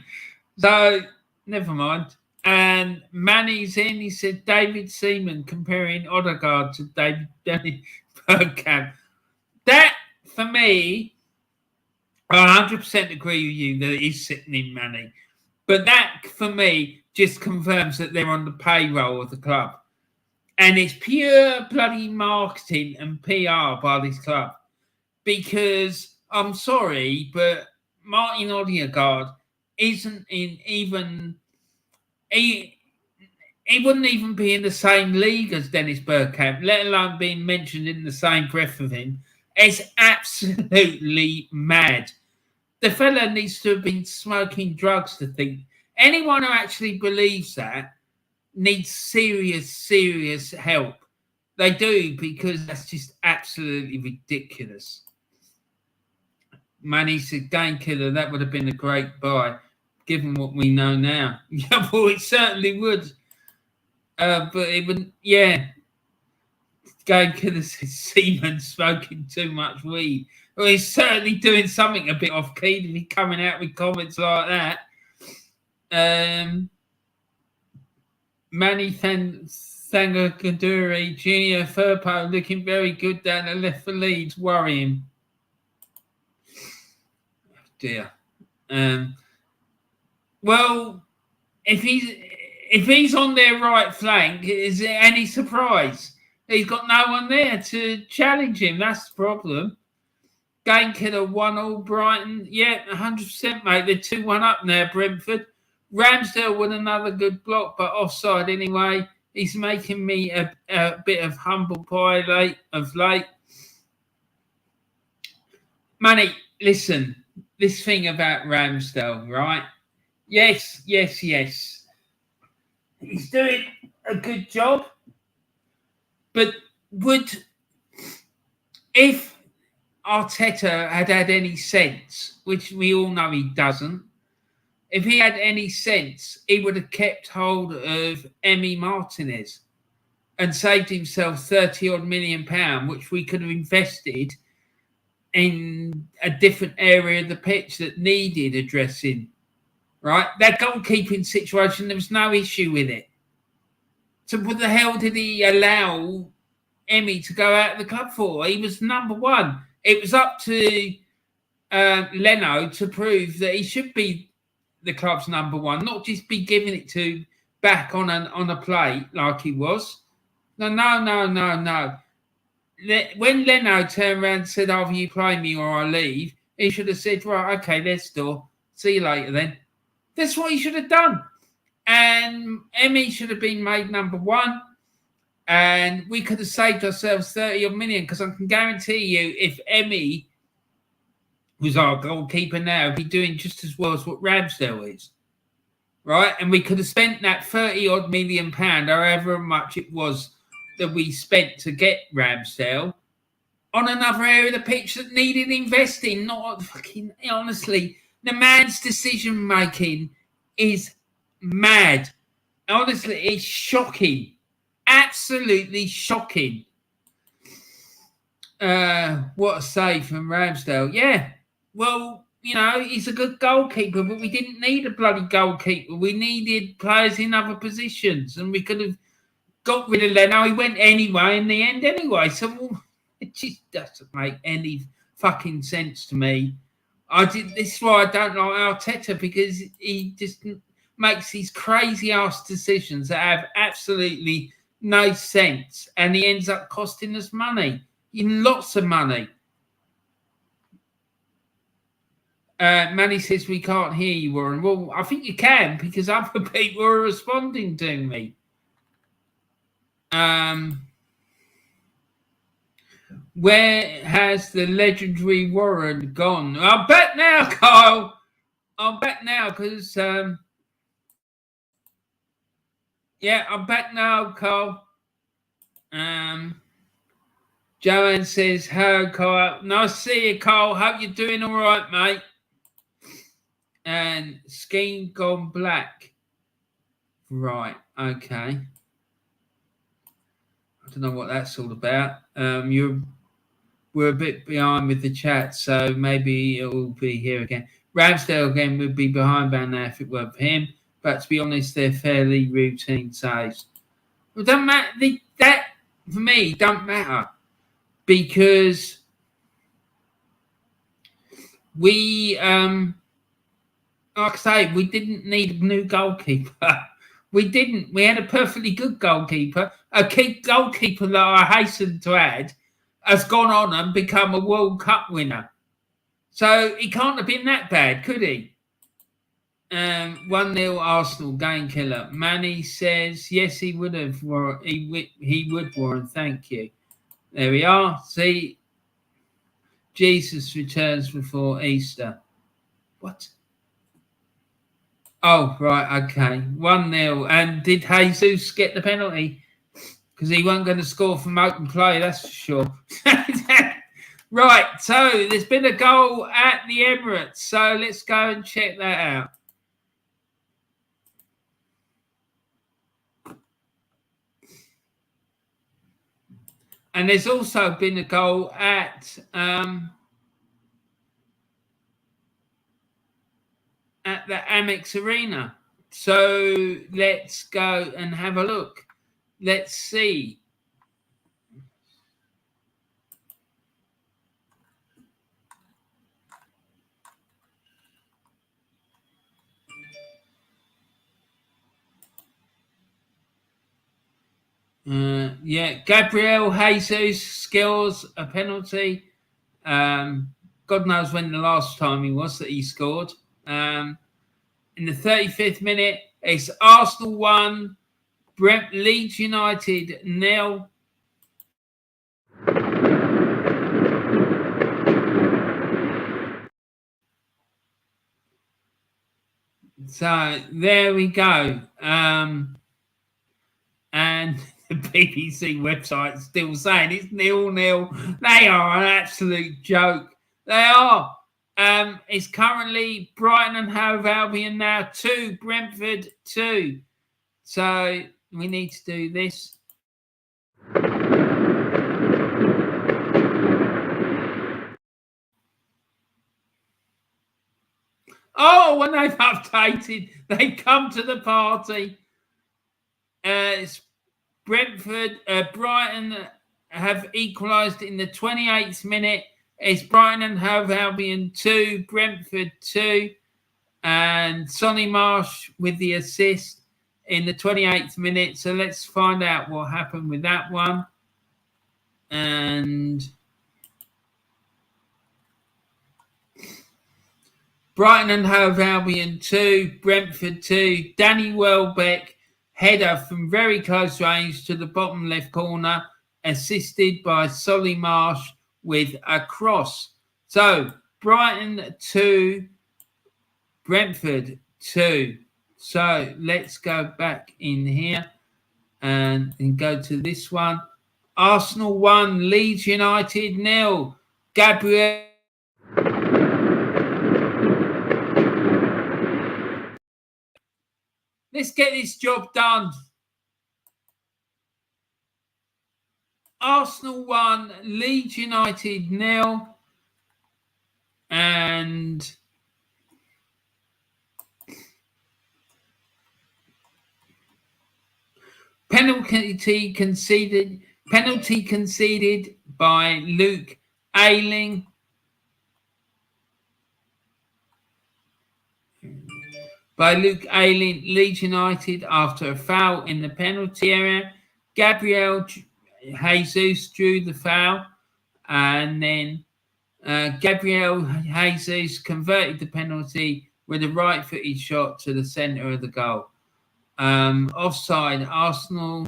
Speaker 1: So, never mind. And Manny's in. He said David Seaman comparing Odegaard to David Bergkamp. That, for me, I 100% agree with you that he's sitting in Manny. But that, for me, just confirms that they're on the payroll of the club. And it's pure bloody marketing and PR by this club. Because, I'm sorry, but Martin Odegaard isn't in even... He wouldn't even be in the same league as Dennis Bergkamp, let alone being mentioned in the same breath of him. It's absolutely mad. The fella needs to have been smoking drugs to think. Anyone who actually believes that needs serious help. They do, because that's just absolutely ridiculous. Manny said, game killer, that would have been a great buy, given what we know now. Yeah, well, it certainly would. But it wouldn't, yeah. Game killer said, Seaman smoking too much weed. Well, he's certainly doing something a bit off key to be coming out with comments like that. Manny Thangakanduri, Junior Firpo looking very good down the left for Leeds, worrying. Oh dear. Well, if he's on their right flank, is there any surprise? He's got no one there to challenge him. That's the problem. Game killer 1-1 Brighton. Yeah, 100%, mate. They're 2-1 up now, Brentford. Ramsdale with another good block, but offside anyway. He's making me a bit of humble pie of late. Manny, listen, this thing about Ramsdale, right? Yes. He's doing a good job. But if Arteta had any sense, which we all know he doesn't, if he had any sense, he would have kept hold of Emi Martinez and saved himself £30-odd million, which we could have invested in a different area of the pitch that needed addressing. Right? That goalkeeping situation, there was no issue with it. So what the hell did he allow Emi to go out of the club for? He was number one. It was up to Leno to prove that he should be the club's number one, not just be giving it to back on a plate like he was. No. When Leno turned around and said, either you play me or I leave, he should have said, right, okay, let's do. See you later then. That's what he should have done. And Emi should have been made number one. And we could have saved ourselves 30-odd million, because I can guarantee you, if Emi was our goalkeeper now, he'd be doing just as well as what Ramsdale is. Right? And we could have spent that 30-odd million, however much it was that we spent to get Ramsdale, on another area of the pitch that needed investing. Not fucking, honestly, the man's decision making is mad. Honestly, it's shocking. Absolutely shocking. What a save from Ramsdale. Yeah. Well, you know, he's a good goalkeeper, but we didn't need a bloody goalkeeper. We needed players in other positions, and we could have got rid of Leno. He went anyway in the end anyway. So it just doesn't make any fucking sense to me. This is why I don't like Arteta, because he just makes these crazy ass decisions that have absolutely no sense, and he ends up costing us money, lots of money. Manny says we can't hear you, Warren. Well, I think you can, because other people are responding to me. Where has the legendary Warren gone? I'm back now, Kyle. I'm back now because yeah, I'm back now, Kyle. Joanne says, hello, Kyle. Nice to see you, Kyle. Hope you're doing all right, mate. And Scheme Gone Black. Right, okay. I don't know what that's all about. You're we're a bit behind with the chat, so maybe it will be here again. Ramsdale again would be behind by now if it weren't for him, but to be honest, they're fairly routine saves. It doesn't matter. That for me don't matter because we, like I say, we didn't need a new goalkeeper. We didn't. We had a perfectly good goalkeeper. A key goalkeeper that I hasten to add has gone on and become a World Cup winner. So he can't have been that bad, could he? 1-0 Arsenal, game killer. Manny says, yes, he would have. He would, Warren. Thank you. There we are. See, Jesus returns before Easter. What? Oh, right, okay. 1-0. And did Jesus get the penalty? Because he wasn't going to score from open play, that's for sure. Right, so there's been a goal at the Emirates. So let's go and check that out. And there's also been a goal at the Amex Arena. So let's go and have a look. Let's see. Yeah, Gabriel Jesus scores a penalty. God knows when the last time he was that he scored. In the 35th minute, it's Arsenal 1, Leeds United 0. So there we go. And the BBC website is still saying it's 0-0. They are an absolute joke. They are. It's currently Brighton and Hove Albion now 2, Brentford 2. So we need to do this. Oh, when they've updated, they come to the party. It's Brentford, Brighton have equalised in the 28th minute. It's Brighton and Hove Albion 2, Brentford 2. And Sonny Marsh with the assist in the 28th minute. So let's find out what happened with that one. And Brighton and Hove Albion 2, Brentford 2. Danny Welbeck, header from very close range to the bottom left corner, assisted by Solly Marsh with a cross. So Brighton 2, Brentford 2. So let's go back in here and go to this one. Arsenal 1, Leeds United 0. Gabriel. Let's get this job done. Arsenal 1, Leeds United 0. And penalty conceded by Luke Ayling. Leeds United after a foul in the penalty area. Gabriel Jesus drew the foul, and then Gabriel Jesus converted the penalty with a right-footed shot to the centre of the goal. Offside, Arsenal.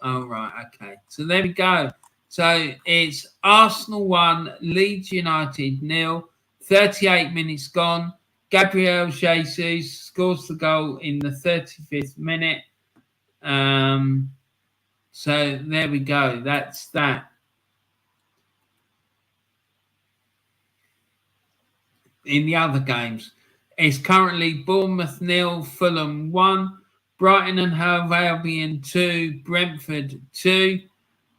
Speaker 1: Oh, right, okay. So there we go. So it's Arsenal 1, Leeds United 0. 38 minutes gone. Gabriel Jesus scores the goal in the 35th minute. So there we go. That's that. In the other games, it's currently Bournemouth 0, Fulham 1, Brighton and Hove Albion 2, Brentford 2.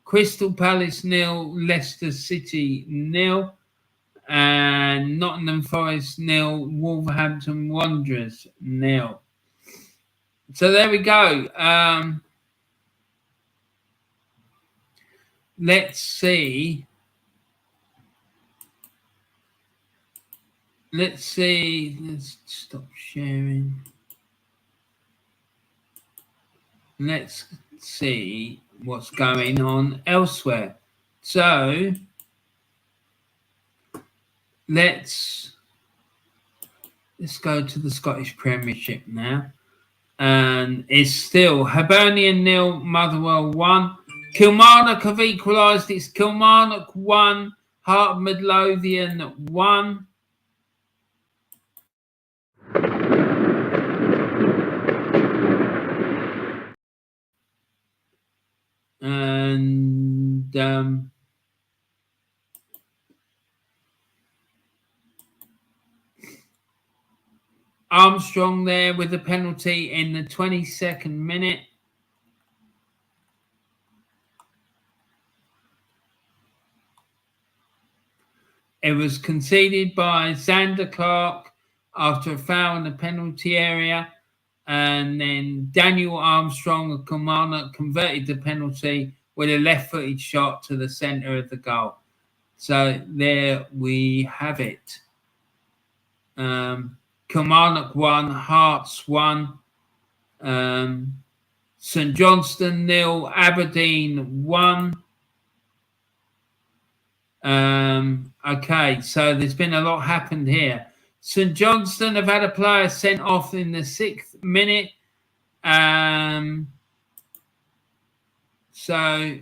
Speaker 1: Crystal Palace 0, Leicester City 0, and Nottingham Forest 0, Wolverhampton Wanderers 0. So there we go. Let's see. Let's stop sharing. Let's see what's going on elsewhere. So let's go to the Scottish Premiership now. And it's still Hibernian 0, Motherwell 1. Kilmarnock have equalised. It's Kilmarnock 1, Heart of Midlothian 1. And Armstrong there with the penalty in the 22nd minute. It was conceded by Xander Clark after a foul in the penalty area. And then Daniel Armstrong of Kilmarnock converted the penalty with a left-footed shot to the centre of the goal. So there we have it. Kilmarnock 1, Hearts 1, St Johnstone 0, Aberdeen 1. Okay, so there's been a lot happened here. St Johnstone have had a player sent off in the 6th minute. So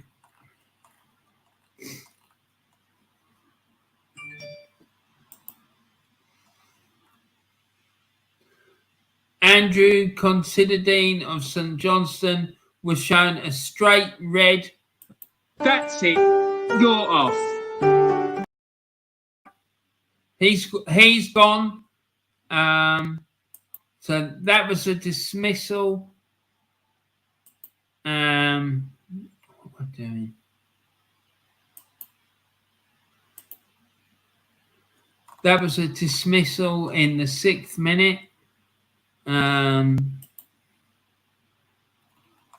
Speaker 1: Andrew Considine of St Johnstone was shown a straight red.
Speaker 2: That's it. You're off.
Speaker 1: He's gone. So that was a dismissal. What am I doing? That was a dismissal in the 6th minute. And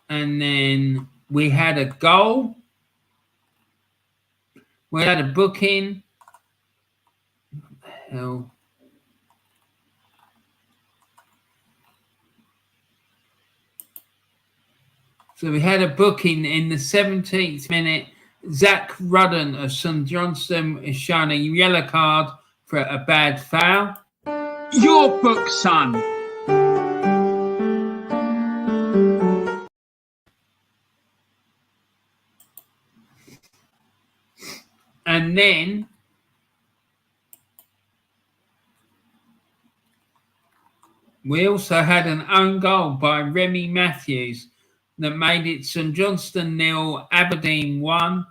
Speaker 1: then we had a goal. We had a booking. What the hell? So we had a booking in the 17th minute. Zach Rudden of St Johnstone is shown a yellow card for a bad foul.
Speaker 2: Your book, son.
Speaker 1: And then we also had an own goal by Remy Matthews that made it St Johnstone 0, Aberdeen 1.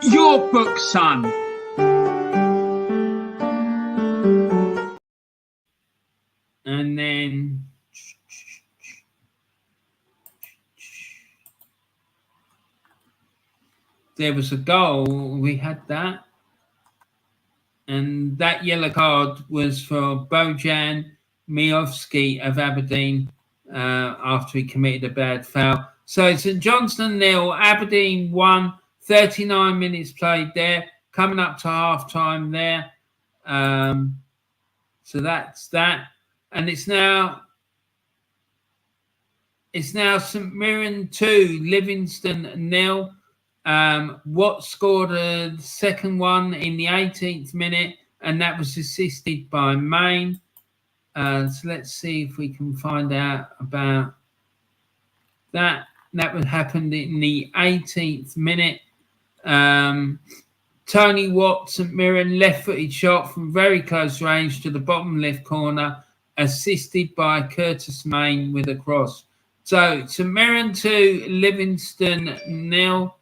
Speaker 2: Your book, son.
Speaker 1: And then there was a goal. We had that. And that yellow card was for Bojan Miovski of Aberdeen after he committed a bad foul. So St Johnstone 0, Aberdeen 1, 39 minutes played there, coming up to half-time there. So that's that. And it's now St Mirren 2, Livingston 0. Watt scored a second one in the 18th minute, and that was assisted by Main. So let's see if we can find out about that. That would happen in the 18th minute. Tony Watt, St Mirren, left-footed shot from very close range to the bottom left corner, assisted by Curtis Main with a cross. So St Mirren 2, Livingston 0.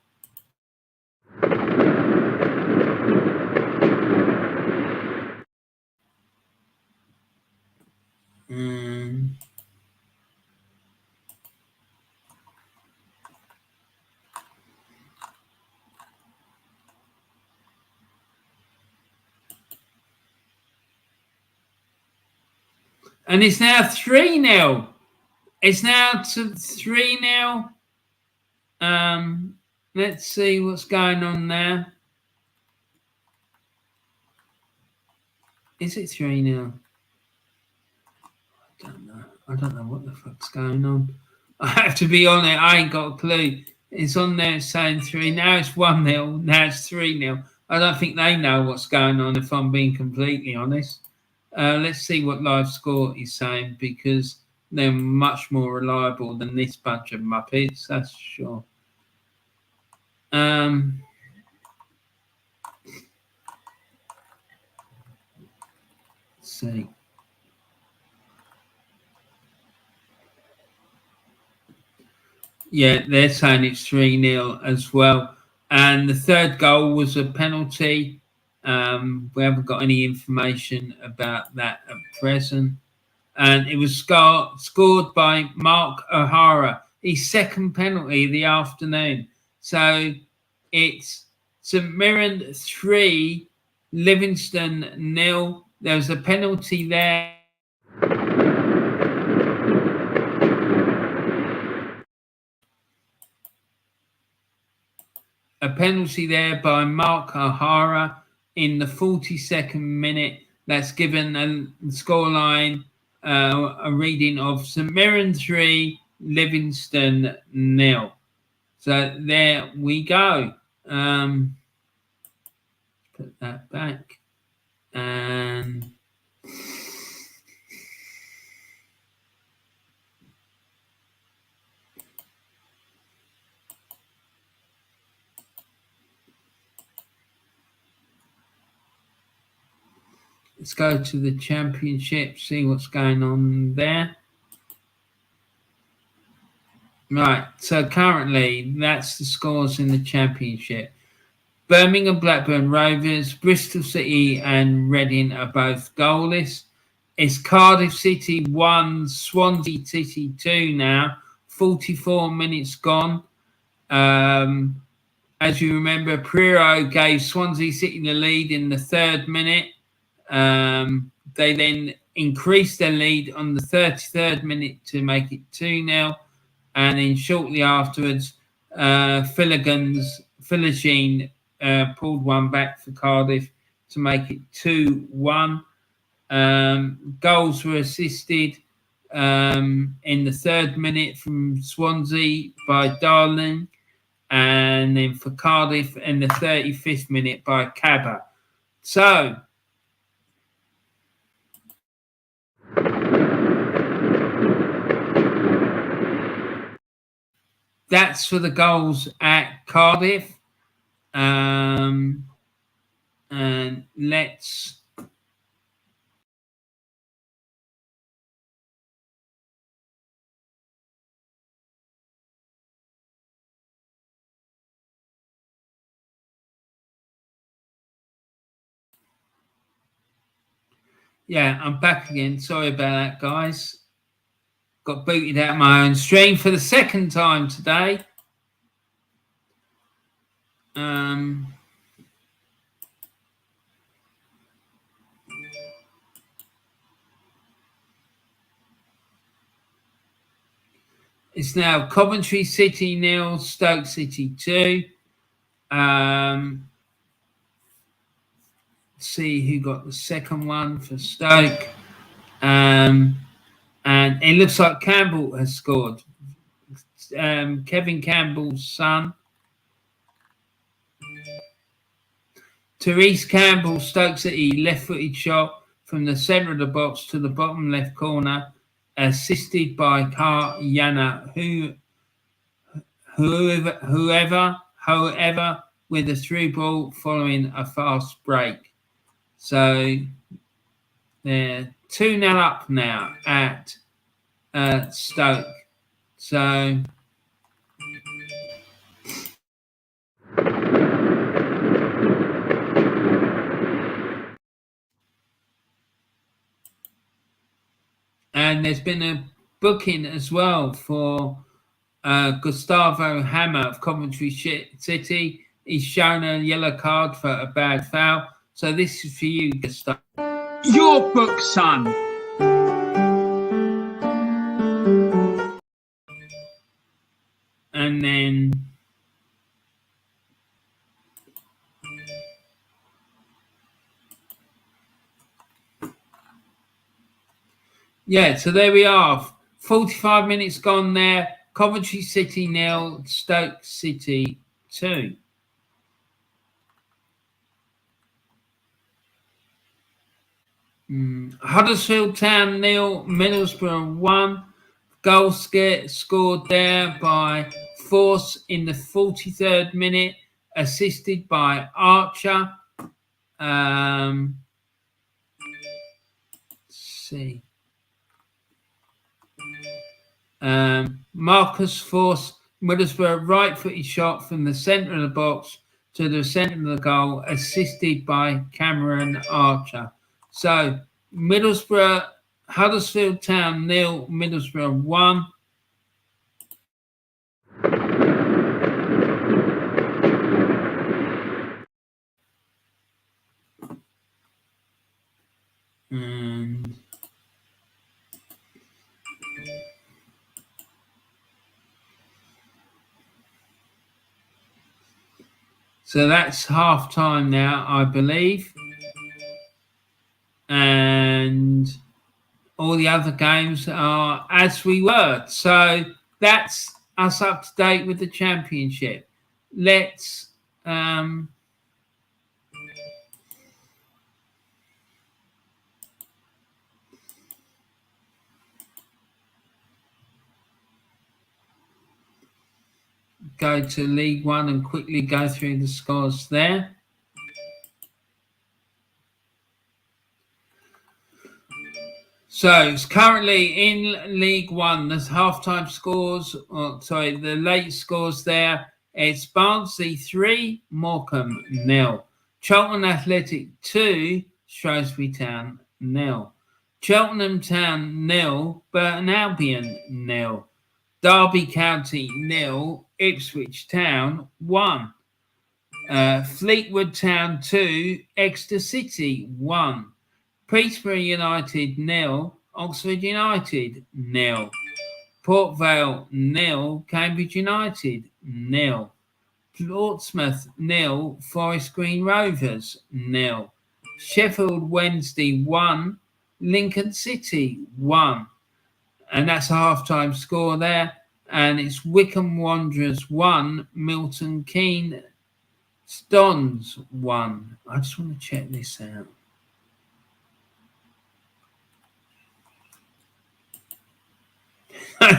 Speaker 1: And it's now 3-0. It's now to 3-0. Let's see what's going on there. Is it 3-0? I don't know what the fuck's going on. I have to be on it. I ain't got a clue. It's on there saying 3. Now it's 1-0. Now it's 3-0. I don't think they know what's going on, if I'm being completely honest. Let's see what live score is saying, because they're much more reliable than this bunch of muppets, that's sure. Let's see. Yeah, they're saying it's 3-0 as well. And the third goal was a penalty. We haven't got any information about that at present. And it was scored by Mark O'Hara, his second penalty of the afternoon. So it's St Mirren 3, Livingston 0. There was a penalty there. A penalty there by Mark O'Hara in the 42nd minute. That's given a scoreline, a reading of St Mirren 3, Livingston 0. So there we go. Put that back. And let's go to the Championship, see what's going on there. Right, so currently that's the scores in the Championship. Birmingham, Blackburn Rovers, Bristol City and Reading are both goalless. It's Cardiff City 1, Swansea City 2 now, 44 minutes gone. As you remember, Priro gave Swansea City the lead in the 3rd minute. They then increased their lead on the 33rd minute to make it 2-0. And then shortly afterwards, Philogene pulled one back for Cardiff to make it 2-1. Goals were assisted in the 3rd minute from Swansea by Darling, and then for Cardiff in the 35th minute by Cabba. So that's for the goals at Cardiff. And let's I'm back again. Sorry about that, guys. Got booted out of my own stream for the 2nd time today. It's now Coventry City 0, Stoke City 2. See who got the second one for Stoke. And it looks like Campbell has scored. Kevin Campbell's son. Therese Campbell, Stoke City, left-footed shot from the centre of the box to the bottom left corner, assisted by Yana, however, with a through ball following a fast break. So they're 2-0 up now at Stoke. So and there's been a booking as well for Gustavo Hammer of Coventry City. He's shown a yellow card for a bad foul. So this is for you, Gustavo.
Speaker 2: Your book, son.
Speaker 1: Yeah, so there we are. 45 minutes gone there. Coventry City 0, Stoke City 2. Huddersfield Town 0, Middlesbrough 1. Goal scored there by Force in the 43rd minute, assisted by Archer. Let's see. Marcus Force, Middlesbrough right-footed shot from the centre of the box to the centre of the goal, assisted by Cameron Archer. So Middlesbrough, Huddersfield Town 0, Middlesbrough 1. And so that's half time now, I believe. And all the other games are as we were. So that's us up to date with the Championship. Let's go to League One and quickly go through the scores there. So it's currently in League One. There's halftime scores. The late scores there. It's Barnsley 3, Morecambe 0. Charlton Athletic 2, Shrewsbury Town 0. Cheltenham Town 0, Burton Albion 0. Derby County 0, Ipswich Town 1. Fleetwood Town 2, Exeter City 1. Peterborough United 0, Oxford United 0. Port Vale 0, Cambridge United 0. Portsmouth 0, Forest Green Rovers 0. Sheffield Wednesday 1, Lincoln City 1. And that's a half-time score there. And it's Wycombe Wanderers 1, Milton Keynes Dons 1. I just want to check this out.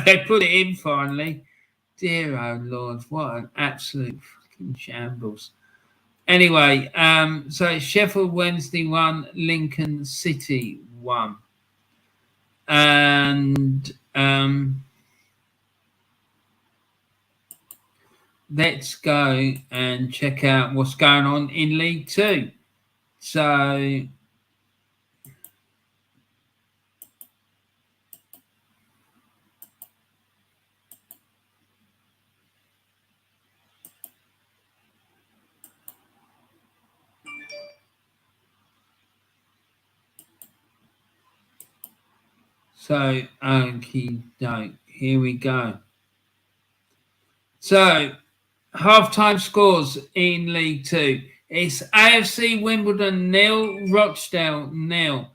Speaker 1: They put it in finally. Dear oh Lord, what an absolute fucking shambles. Anyway, so it's Sheffield Wednesday 1, Lincoln City 1. And let's go and check out what's going on in League Two. So okie doke, here we go. So, half-time scores in League Two. It's AFC Wimbledon 0, Rochdale 0.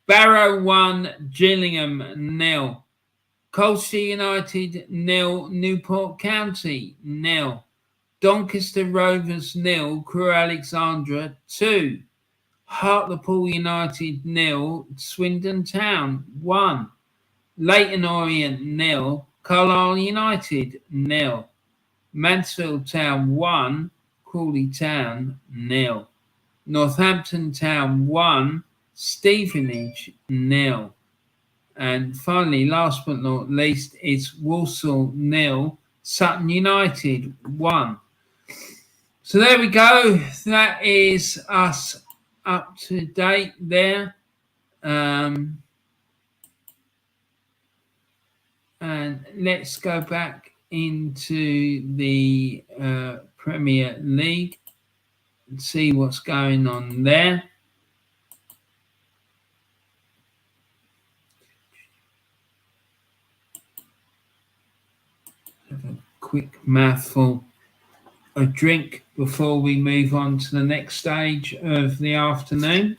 Speaker 1: Barrow 1, Gillingham 0. Colchester United 0, Newport County 0. Doncaster Rovers 0, Crewe Alexandra 2. Hartlepool United 0, Swindon Town 1. Leyton Orient 0, Carlisle United 0. Mansfield Town 1, Crawley Town 0. Northampton Town 1, Stevenage 0. And finally, last but not least, it's Walsall 0, Sutton United 1. So there we go. That is us up to date there. And let's go back into the Premier League and see what's going on there. Have a quick mouthful of drink before we move on to the next stage of the afternoon.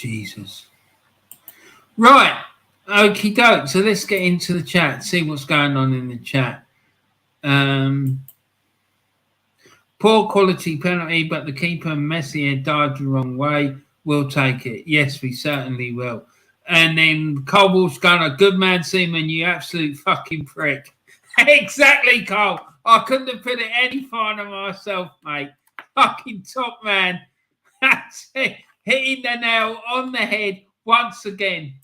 Speaker 1: Jesus. Right. Okie doke. So let's get into the chat, see what's going on in the chat. Poor quality penalty, but the keeper Messier dived the wrong way. We'll take it. Yes, we certainly will. And then Cole Walsh Gunner, good man, Seaman, you absolute fucking prick. Exactly, Cole. I couldn't have put it any finer myself, mate. Fucking top man. That's it. Hitting the nail on the head once again.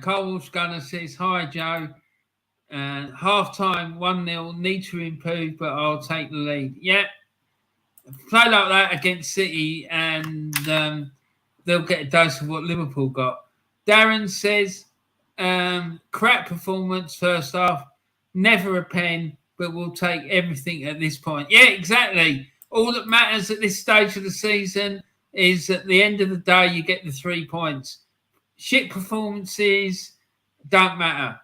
Speaker 1: Cole Walsh Gunner says, hi, Joe. Half-time, 1-0, need to improve, but I'll take the lead. Yeah. Play like that against City and they'll get a dose of what Liverpool got. Darren says, crap performance first half, never a pen, but we'll take everything at this point. Yeah, exactly. All that matters at this stage of the season is at the end of the day, you get the 3 points. Shit performances don't matter.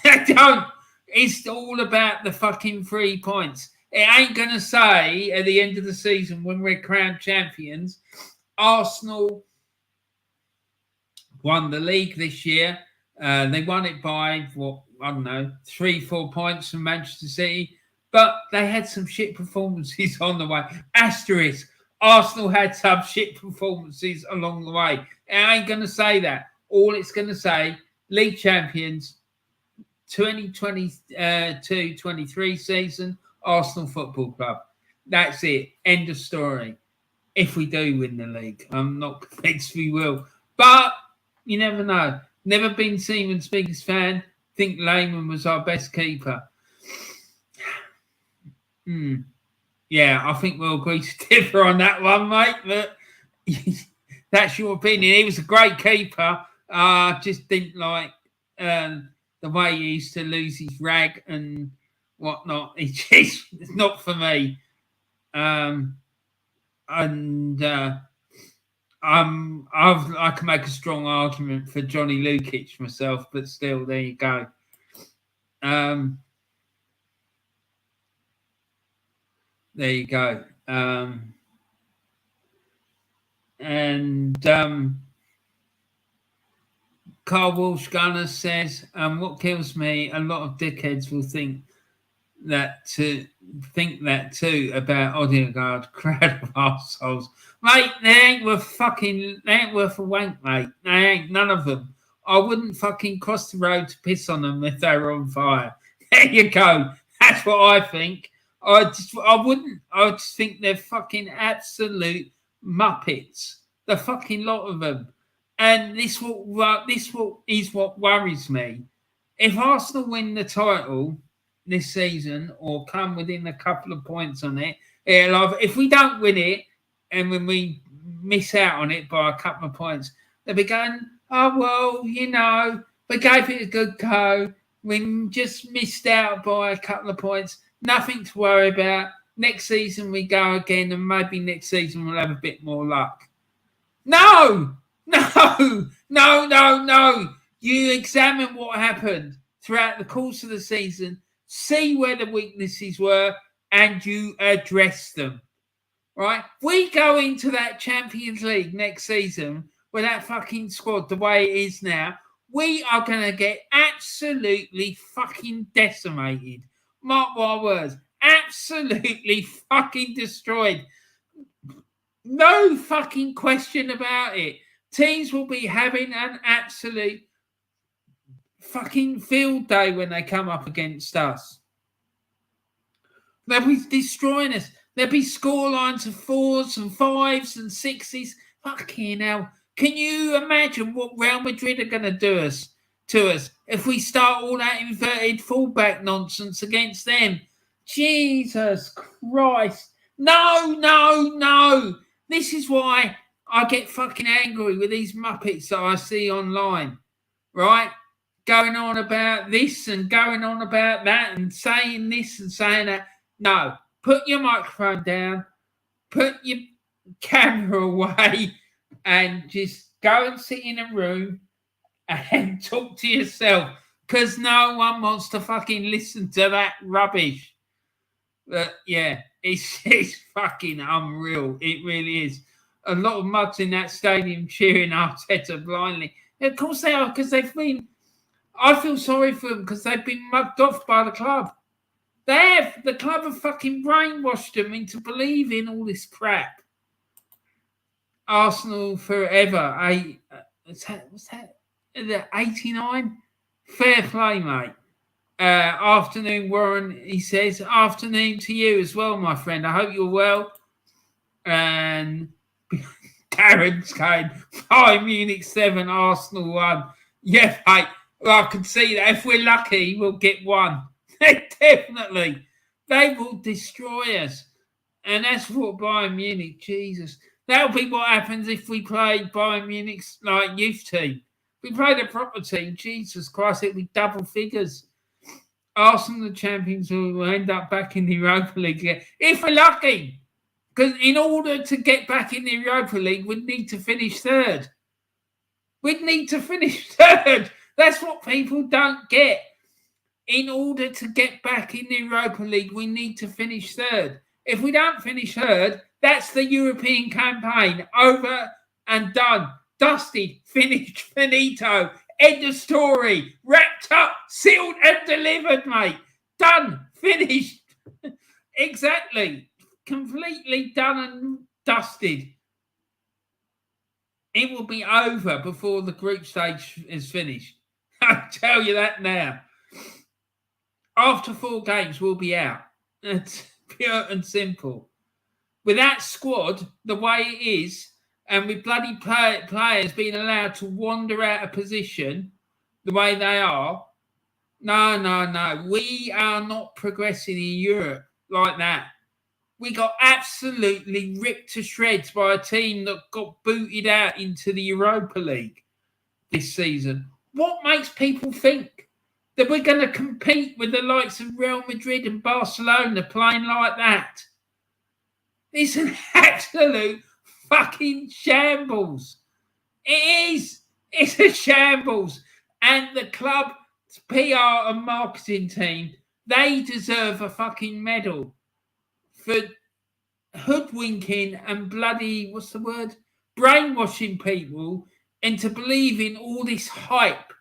Speaker 1: They don't. It's all about the fucking 3 points. It ain't going to say at the end of the season when we're crowned champions, Arsenal won the league this year. They won it by, 3-4 points from Manchester City. But they had some shit performances on the way. Asterisk. Arsenal had some shit performances along the way. It ain't going to say that. All it's going to say, league champions, 2022-23 season, Arsenal Football Club. That's it. End of story. If we do win the league. I'm not convinced we will. But you never know. Never been Seaman's biggest fan. Think Lehman was our best keeper. Yeah, I think we'll agree to differ on that one, mate. But that's your opinion. He was a great keeper. Just didn't like the way he used to lose his rag and whatnot. It's not for me. I can make a strong argument for Johnny Lukic myself, but still, there you go. There you go. Carl Walsh Gunner says, what kills me, a lot of dickheads will think that too about Odegaard, crowd of arseholes. Mate, they ain't worth a wank, mate. They ain't, none of them. I wouldn't fucking cross the road to piss on them if they were on fire. There you go. That's what I think. I wouldn't. I just think they're fucking absolute muppets. The fucking lot of them. And this is what worries me. If Arsenal win the title this season or come within a couple of points on it, if we don't win it and when we miss out on it by a couple of points, they'll be going, oh, well, we gave it a good go. We just missed out by a couple of points. Nothing to worry about. Next season we go again and maybe next season we'll have a bit more luck. No! You examine what happened throughout the course of the season, see where the weaknesses were, and you address them. Right? We go into that Champions League next season with that fucking squad the way it is now. We are going to get absolutely fucking decimated. Mark my words. Absolutely fucking destroyed. No fucking question about it. Teams will be having an absolute fucking field day when they come up against us. They'll be destroying us. There'll be scorelines of 4s and 5s and 6s. Fucking hell. Can you imagine what Real Madrid are going to do to us if we start all that inverted fullback nonsense against them? Jesus Christ. No. This is why I get fucking angry with these muppets that I see online, right? Going on about this and going on about that and saying this and saying that. No, put your microphone down, put your camera away and just go and sit in a room and talk to yourself because no one wants to fucking listen to that rubbish. But yeah, it's fucking unreal. It really is. a lot of muds in that stadium cheering Arteta blindly. And of course they are, because they've been... I feel sorry for them because they've been mugged off by the club. The club have fucking brainwashed them into believing all this crap. Arsenal forever. What's that? 89? Fair play, mate. Afternoon, Warren, he says. Afternoon to you as well, my friend. I hope you're well. And Karen's going, Bayern Munich 7, Arsenal 1. Yeah, mate. Well, I can see that if we're lucky, we'll get 1. Definitely. They will destroy us. And that's what Bayern Munich, Jesus. That'll be what happens if we played Bayern Munich's like youth team. If we played a proper team, Jesus Christ, it'll be double figures. Arsenal, the champions, will end up back in the Europa League again. If we're lucky. Because in order to get back in the Europa League, we'd need to finish third. We'd need to finish third. That's what people don't get. In order to get back in the Europa League, we need to finish third. If we don't finish third, that's the European campaign. Over and done. Dusted. Finished. Finito. End of story. Wrapped up. Sealed and delivered, mate. Done. Finished. Exactly. Completely done and dusted. It will be over before the group stage is finished. I'll tell you that now. After 4 games, we'll be out. It's pure and simple. With that squad, the way it is, and with bloody players being allowed to wander out of position the way they are, no. We are not progressing in Europe like that. We got absolutely ripped to shreds by a team that got booted out into the Europa League this season. What makes people think that we're going to compete with the likes of Real Madrid and Barcelona playing like that? It's an absolute fucking shambles. It is. It's a shambles. And the club's PR and marketing team, they deserve a fucking medal for hoodwinking and bloody, brainwashing people into believing all this hype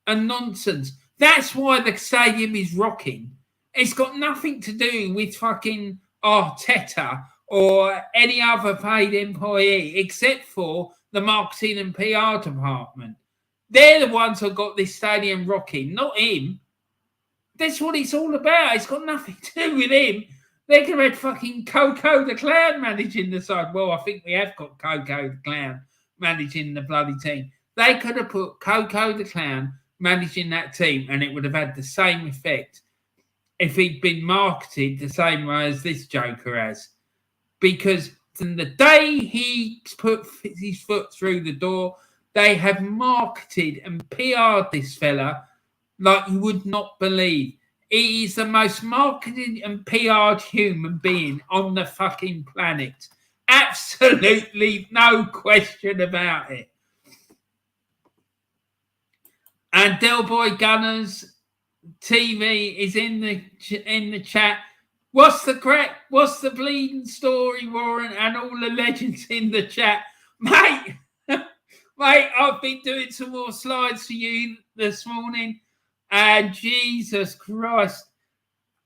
Speaker 1: and nonsense. That's why the stadium is rocking. It's got nothing to do with fucking Arteta or any other paid employee except for the marketing and PR department. They're the ones who got this stadium rocking, not him. That's what it's all about. It's got nothing to do with him. They could have had fucking Coco the Clown managing the side. Well, I think we have got Coco the Clown managing the bloody team. They could have put Coco the Clown managing that team and it would have had the same effect if he'd been marketed the same way as this joker has. Because from the day he put his foot through the door, they have marketed and PR'd this fella like you would not believe. He is the most marketed and PR'd human being on the fucking planet. Absolutely no question about it. And Del Boy Gunners TV is in the chat. What's the crack? What's the bleeding story, Warren? And all the legends in the chat. Mate, I've been doing some more slides for you this morning. And Jesus Christ.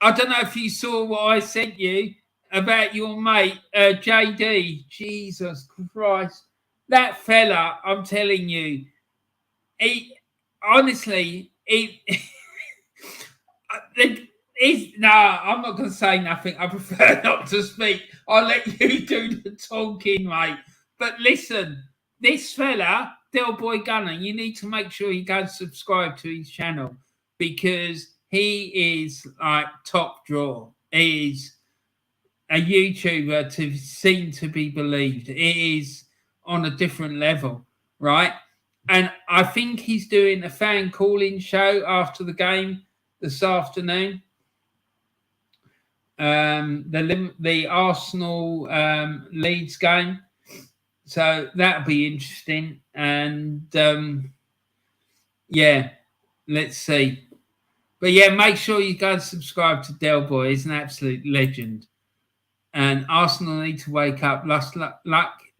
Speaker 1: I don't know if you saw what I sent you about your mate, JD. Jesus Christ. That fella, I'm telling you, he honestly, no, I'm not going to say nothing. I prefer not to speak. I'll let you do the talking, mate. But listen, this fella, Del Boy Gunner, you need to make sure you go and subscribe to his channel because he is like top draw. He is a YouTuber to seem to be believed. It is on a different level, right? And I think he's doing a fan calling show after the game this afternoon. The Arsenal Leeds game. So that'll be interesting. And yeah, let's see. But yeah, make sure you go and subscribe to Del Boy. He's an absolute legend. And Arsenal need to wake up.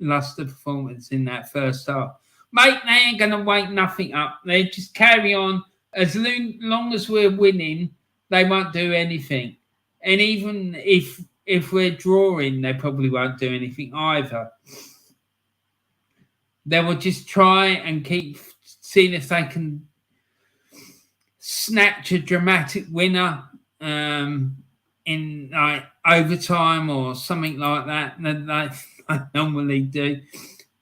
Speaker 1: Leicester performance in that first half. Mate, they ain't going to wake nothing up. They just carry on. As long as we're winning, they won't do anything. And even if we're drawing, they probably won't do anything either. They will just try and keep seeing if they can snatch a dramatic winner in like overtime or something like that. I normally do.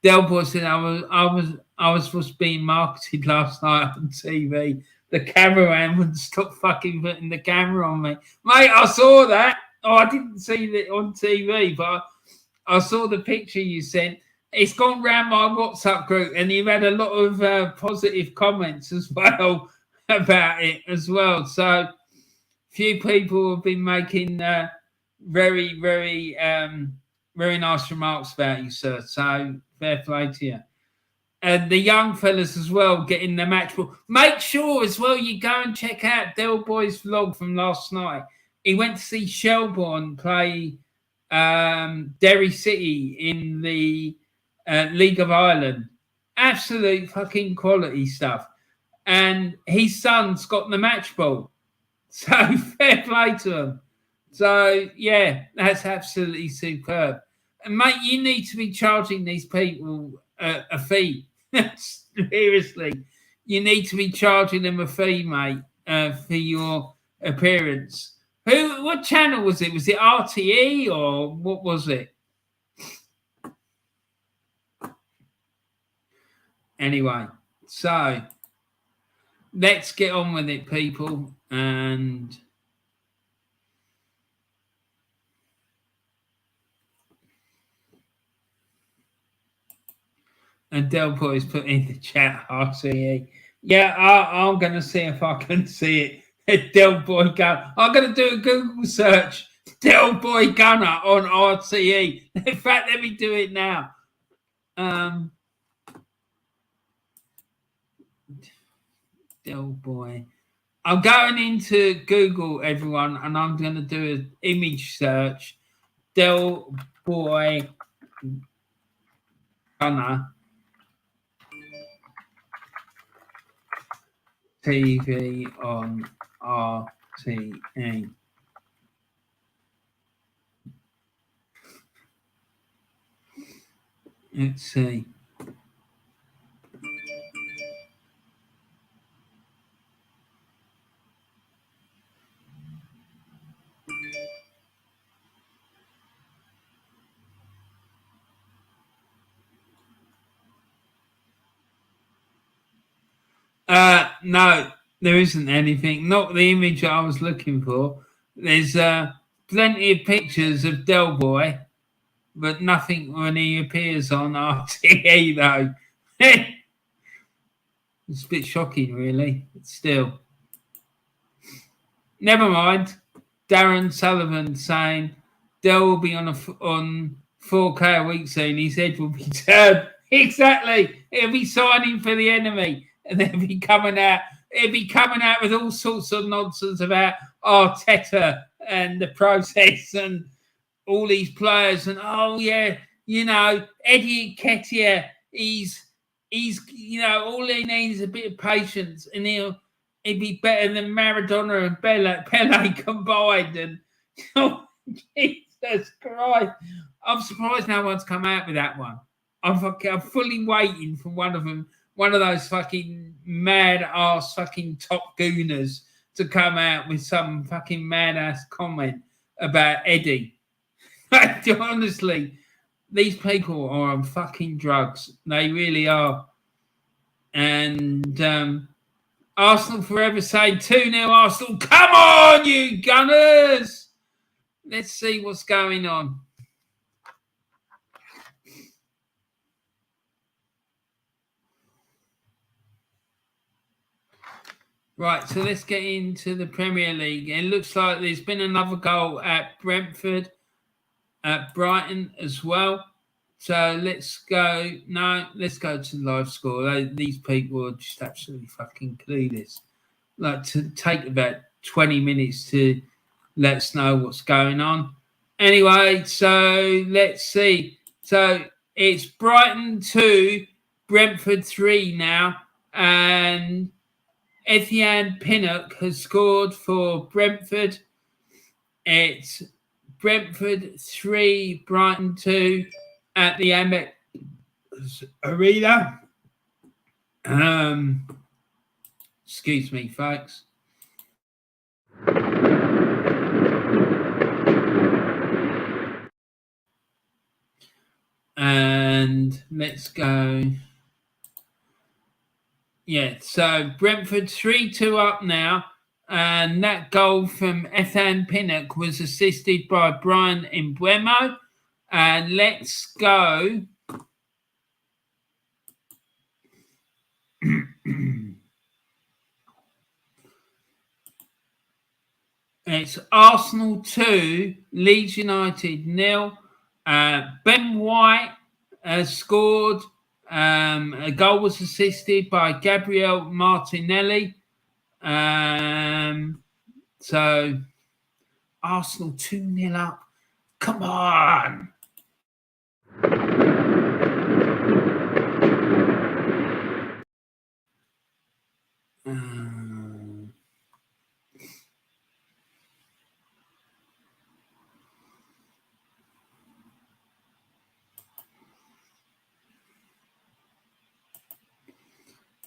Speaker 1: Del Boy said I was being marketed last night on TV. The cameraman wouldn't stop fucking putting the camera on me. Mate, I saw that. Oh, I didn't see it on TV, but I saw the picture you sent. It's gone round my WhatsApp group, and you've had a lot of positive comments as well about it as well. So, few people have been making very, very, very nice remarks about you, sir. So, fair play to you. And the young fellas as well getting the match ball. Make sure as well you go and check out Del Boy's vlog from last night. He went to see Shelbourne play Derry City in the League of Ireland. Absolute fucking quality stuff. And his son's got the match ball. So fair play to him. So, yeah, that's absolutely superb. And, mate, you need to be charging these people a fee. Seriously. You need to be charging them a fee, mate, for your appearance. What channel was it? Was it RTE or what was it? Anyway, so let's get on with it, people. And Del Boy's put in the chat RTE. Yeah, I'm going to see if I can see it. Del Boy Gunner. I'm going to do a Google search. Del Boy Gunner on RTE. In fact, let me do it now. Del Boy. I'm going into Google, everyone, and I'm going to do an image search. Del Boy Gunner TV on RTE. Let's see. No, there isn't anything. Not the image I was looking for. There's plenty of pictures of Del Boy, but nothing when he appears on RTE, though. It's a bit shocking, really. But still. Never mind. Darren Sullivan saying Del will be on 4K a week soon. His head will be turned. Exactly. He'll be signing for the enemy. And they'll be coming out. It'll be coming out with all sorts of nonsense about Arteta and the process and all these players. And, oh, yeah, you know, Eddie Nketiah, he's you know, all he needs is a bit of patience and he'll be better than Maradona and Pele combined. And, oh, Jesus Christ. I'm surprised no one's come out with that one. I'm fully waiting for one of them. One of those fucking mad-ass fucking top gooners to come out with some fucking mad-ass comment about Eddie. Honestly, these people are on fucking drugs. They really are. And Arsenal forever say 2-0 Arsenal. Come on, you Gunners! Let's see what's going on. Right, so let's get into the Premier League. It looks like there's been another goal at Brentford, at Brighton as well. So let's go. No, let's go to live score. These people are just absolutely fucking clueless. Like, to take about 20 minutes to let us know what's going on. Anyway, so let's see. So It's Brighton 2, Brentford 3 now, and Etienne Pinnock has scored for Brentford. It's Brentford 3, Brighton 2 at the Amex Arena. Excuse me, folks. And let's go. Yeah, so Brentford 3-2 up now. And that goal from Ethan Pinnock was assisted by Brian Mbeumo. And let's go. It's Arsenal 2, Leeds United 0. Ben White has scored. A goal was assisted by Gabriel Martinelli. So Arsenal 2-0 up. Come on.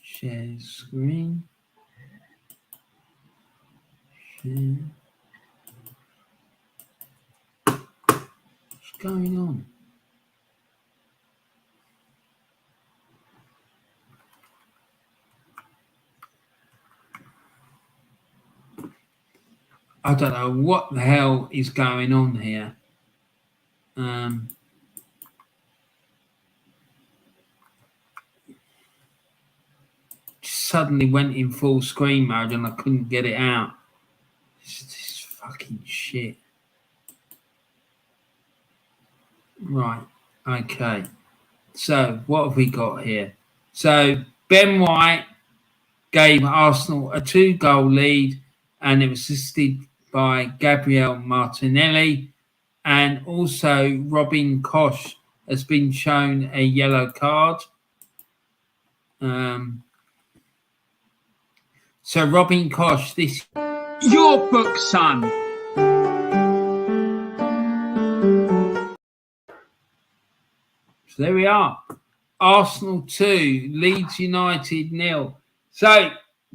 Speaker 1: Share screen. Share. What's going on? I don't know what the hell is going on here. Suddenly went in full screen mode and I couldn't get it out. This fucking shit. Right. Okay. So what have we got here? So Ben White gave Arsenal a 2-goal lead, and it was assisted by Gabriel Martinelli, and also Robin Koch has been shown a yellow card. So Robin Koch, this
Speaker 2: Your book, son.
Speaker 1: So there we are. Arsenal 2, Leeds United 0. So,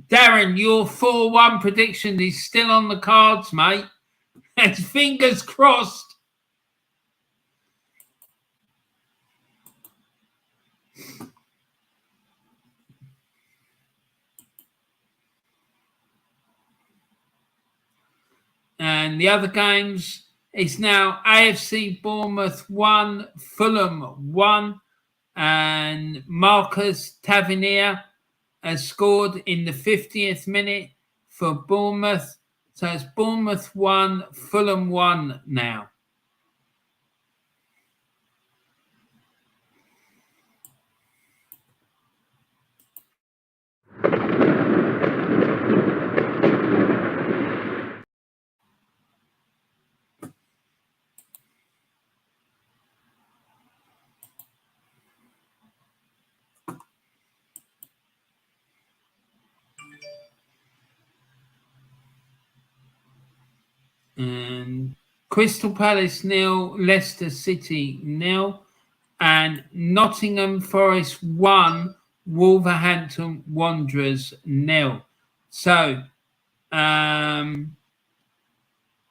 Speaker 1: Darren, your 4-1 prediction is still on the cards, mate. And fingers crossed. And the other games, it's now AFC Bournemouth 1, Fulham 1, and Marcus Tavernier has scored in the 50th minute for Bournemouth. So it's Bournemouth 1, Fulham 1 now. And Crystal Palace 0, Leicester City 0, and Nottingham Forest 1, Wolverhampton Wanderers 0. So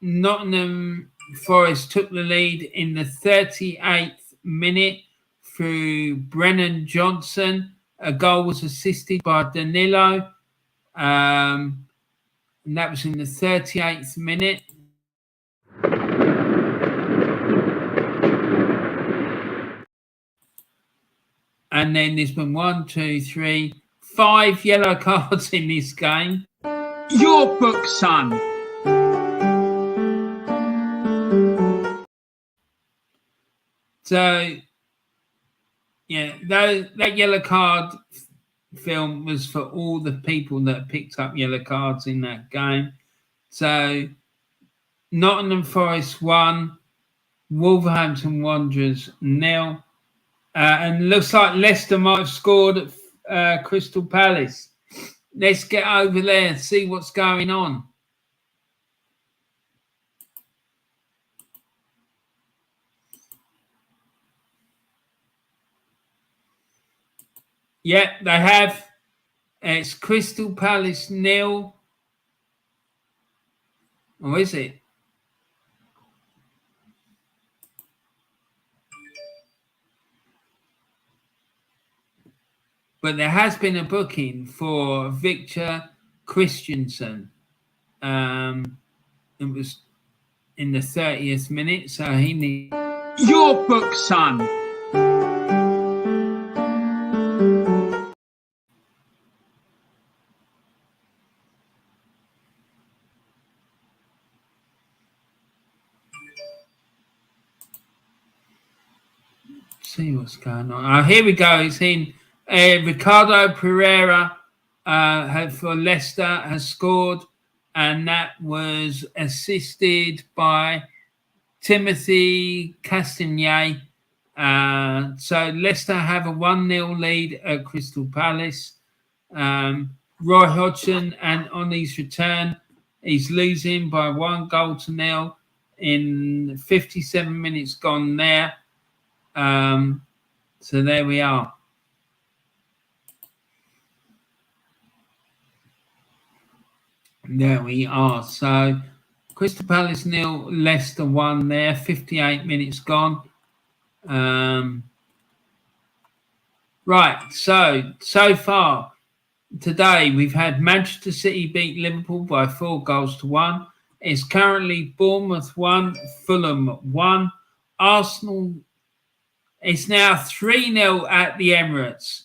Speaker 1: Nottingham Forest took the lead in the 38th minute through Brennan Johnson. A goal was assisted by Danilo, and that was in the 38th minute. And then there's been 5 yellow cards in this game.
Speaker 2: Your book, son.
Speaker 1: So, yeah, that yellow card film was for all the people that picked up yellow cards in that game. So, Nottingham Forest 1, Wolverhampton Wanderers 0. And looks like Leicester might have scored at Crystal Palace. Let's get over there and see what's going on. Yeah, they have. It's Crystal Palace 0. Or is it? But there has been a booking for Victor Christensen. It was in the 30th minute, so he needs...
Speaker 2: Your book, son.
Speaker 1: See what's going on. Here we go. It's in Ricardo Pereira for Leicester has scored, and that was assisted by Timothy Castagnet. So Leicester have a 1-0 lead at Crystal Palace. Roy Hodgson, and on his return, he's losing by 1-0 in 57 minutes gone there. So there we are. There we are. So Crystal Palace 0, Leicester 1 there, 58 minutes gone. Right, so far today we've had Manchester City beat Liverpool by 4-1. It's currently Bournemouth 1, Fulham 1. Arsenal, it's now 3-0 at the Emirates.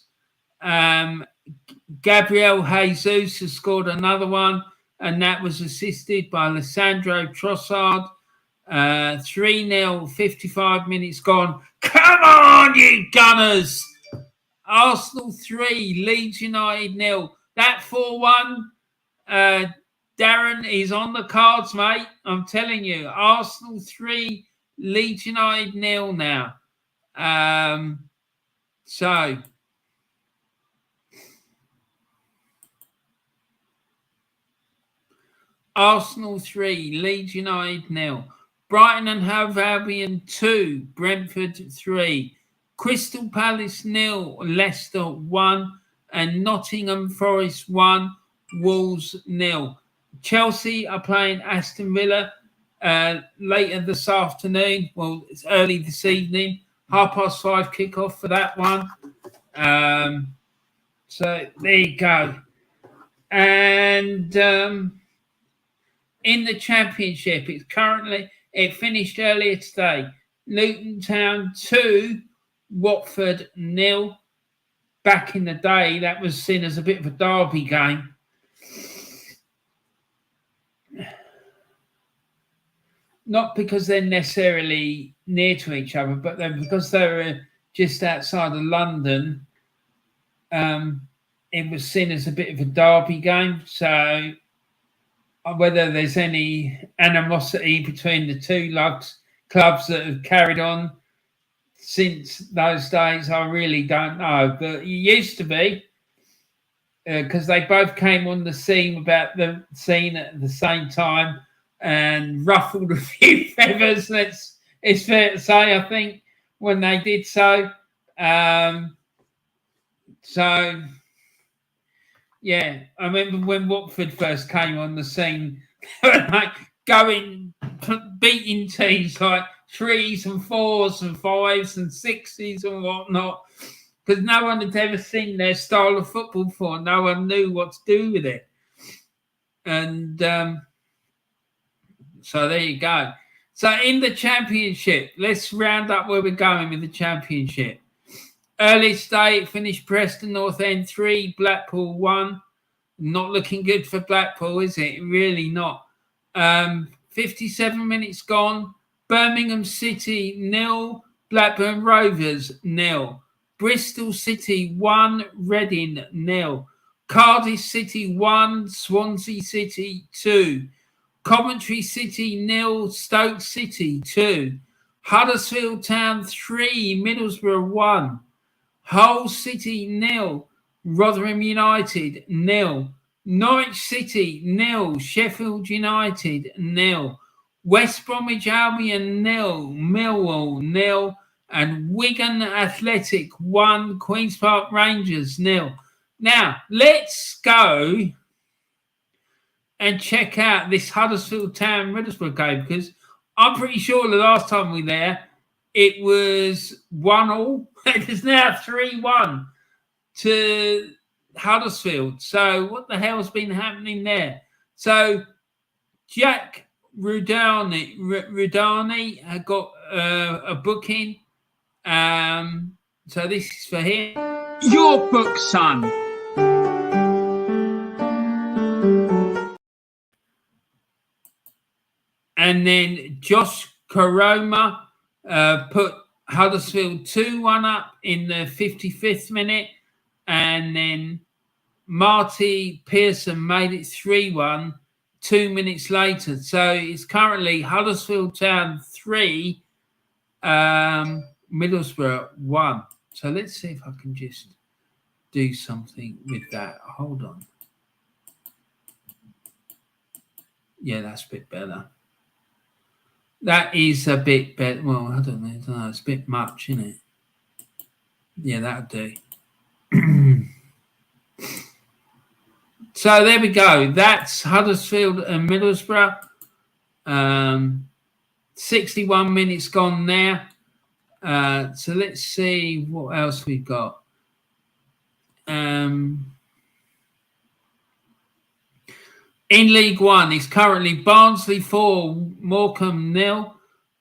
Speaker 1: Gabriel Jesus has scored another one, and that was assisted by Alessandro Trossard. 3-0, 55 minutes gone. Come on, you Gunners! Arsenal 3, Leeds United 0. That 4-1, Darren, is on the cards, mate. I'm telling you. Arsenal 3, Leeds United 0 now. So Arsenal 3, Leeds United 0. Brighton and Hove Albion 2, Brentford 3. Crystal Palace 0, Leicester 1, and Nottingham Forest 1, Wolves 0. Chelsea are playing Aston Villa later this afternoon. Well, it's early this evening. 5:30 kickoff for that one. So there you go. And in the Championship, it finished earlier today. Luton Town 2, Watford 0. Back in the day, that was seen as a bit of a derby game. Not because they're necessarily near to each other, but because they were just outside of London, it was seen as a bit of a derby game. So whether there's any animosity between the two clubs that have carried on since those days, I really don't know. But it used to be, because they both came on the scene at the same time and ruffled a few feathers. It's fair to say, I think, when they did so. So, yeah, I remember when Watford first came on the scene, they were like beating teams like 3s and 4s and 5s and 6s and whatnot, because no one had ever seen their style of football before. No one knew what to do with it. And so there you go. So in the Championship, let's round up where we're going with the Championship. Early state finished Preston North End 3, Blackpool 1. Not looking good for Blackpool, is it? Really not. 57 minutes gone. Birmingham City 0, Blackburn Rovers 0. Bristol City 1, Reading 0. Cardiff City 1, Swansea City 2. Coventry City 0, Stoke City 2. Huddersfield Town 3, Middlesbrough 1. Hull City 0, Rotherham United 0. Norwich City 0, Sheffield United 0. West Bromwich Albion 0, Millwall 0. And Wigan Athletic 1, Queen's Park Rangers 0. Now, let's go and check out this Huddersfield Town Middlesbrough game, because I'm pretty sure the last time we were there, it was 1-1. It is now 3-1 to Huddersfield. So what the hell's been happening there? So Jack Rudani had got a booking. So this is for him.
Speaker 2: Your book, son.
Speaker 1: And then Josh Koroma put Huddersfield 2-1 up in the 55th minute. And then Marty Pearson made it 3-1 2 minutes later. So it's currently Huddersfield Town 3, Middlesbrough 1. So let's see if I can just do something with that. Hold on. Yeah, that's a bit better. That is a bit better. Well, I don't know. It's a bit much, isn't it? Yeah, that'll do. So there we go. That's Huddersfield and Middlesbrough. 61 minutes gone now. So let's see what else we've got. In League One, it's currently Barnsley 4, Morecambe 0,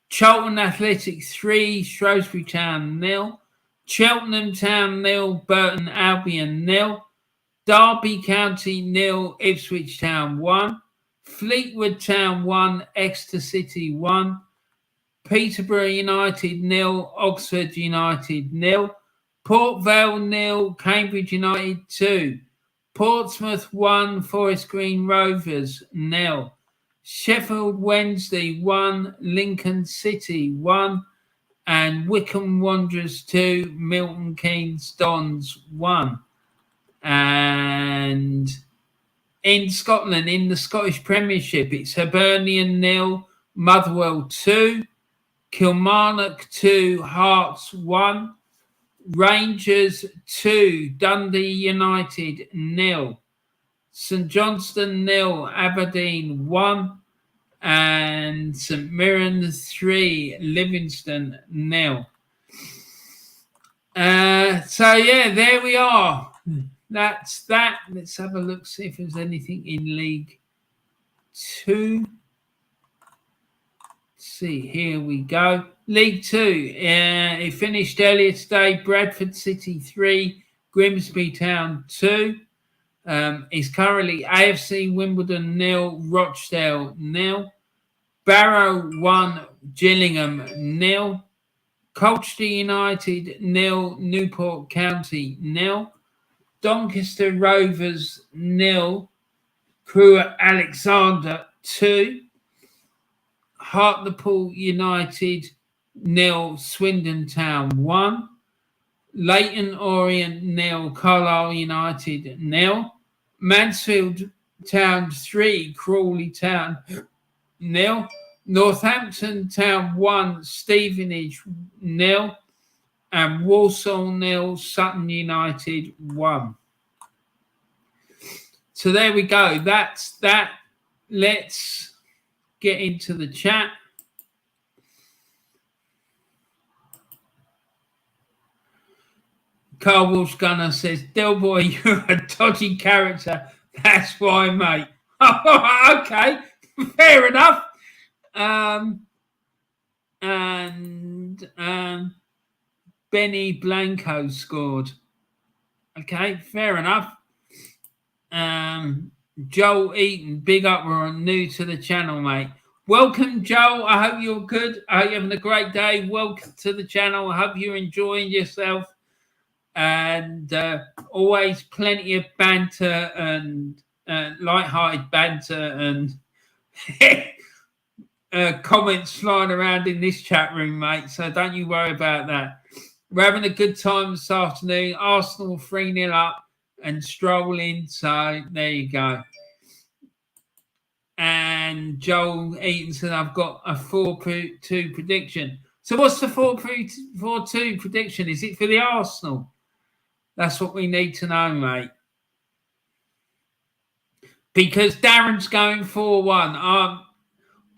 Speaker 1: Charlton Athletic 3, Shrewsbury Town 0, Cheltenham Town 0, Burton Albion 0, Derby County 0, Ipswich Town 1, Fleetwood Town 1, Exeter City 1, Peterborough United 0, Oxford United 0, Port Vale 0, Cambridge United 2, Portsmouth 1, Forest Green Rovers 0, Sheffield Wednesday 1, Lincoln City 1, and Wycombe Wanderers 2, Milton Keynes Dons 1. And in Scotland, in the Scottish Premiership, it's Hibernian 0, Motherwell 2, Kilmarnock 2, Hearts 1, Rangers 2, Dundee United 0, St Johnstone 0, Aberdeen 1, and St Mirren 3, Livingston 0. So yeah, there we are. That's that. Let's have a look, see if there's anything in League 2. See, here we go. League 2, it finished earlier today. Bradford City 3, Grimsby Town 2. It's currently AFC Wimbledon 0, Rochdale 0. Barrow 1, Gillingham 0. Colchester United 0, Newport County 0. Doncaster Rovers 0, Crewe Alexander 2. Hartlepool United 0, Swindon Town 1. Leyton Orient 0, Carlisle United 0. Mansfield Town 3, Crawley Town 0. Northampton Town 1, Stevenage 0. And Walsall 0, Sutton United 1. So there we go. That's that. Let's get into the chat. Carl Walsh Gunner says, Del Boy, you're a dodgy character. That's why, mate. Okay, fair enough. Benny Blanco scored. Okay, fair enough. Joel Eaton, big up. We're new to the channel, mate. Welcome, Joel. I hope you're good. I hope you're having a great day. Welcome to the channel. I hope you're enjoying yourself. And always plenty of banter and light-hearted banter and comments flying around in this chat room, mate, so don't you worry about that. We're having a good time this afternoon. Arsenal 3-0 up and strolling, so there you go. And Joel Eaton said, I've got a 4-2 prediction. So what's the 4-2 prediction? Is it for the Arsenal? That's what we need to know, mate. Because Darren's going 4-1.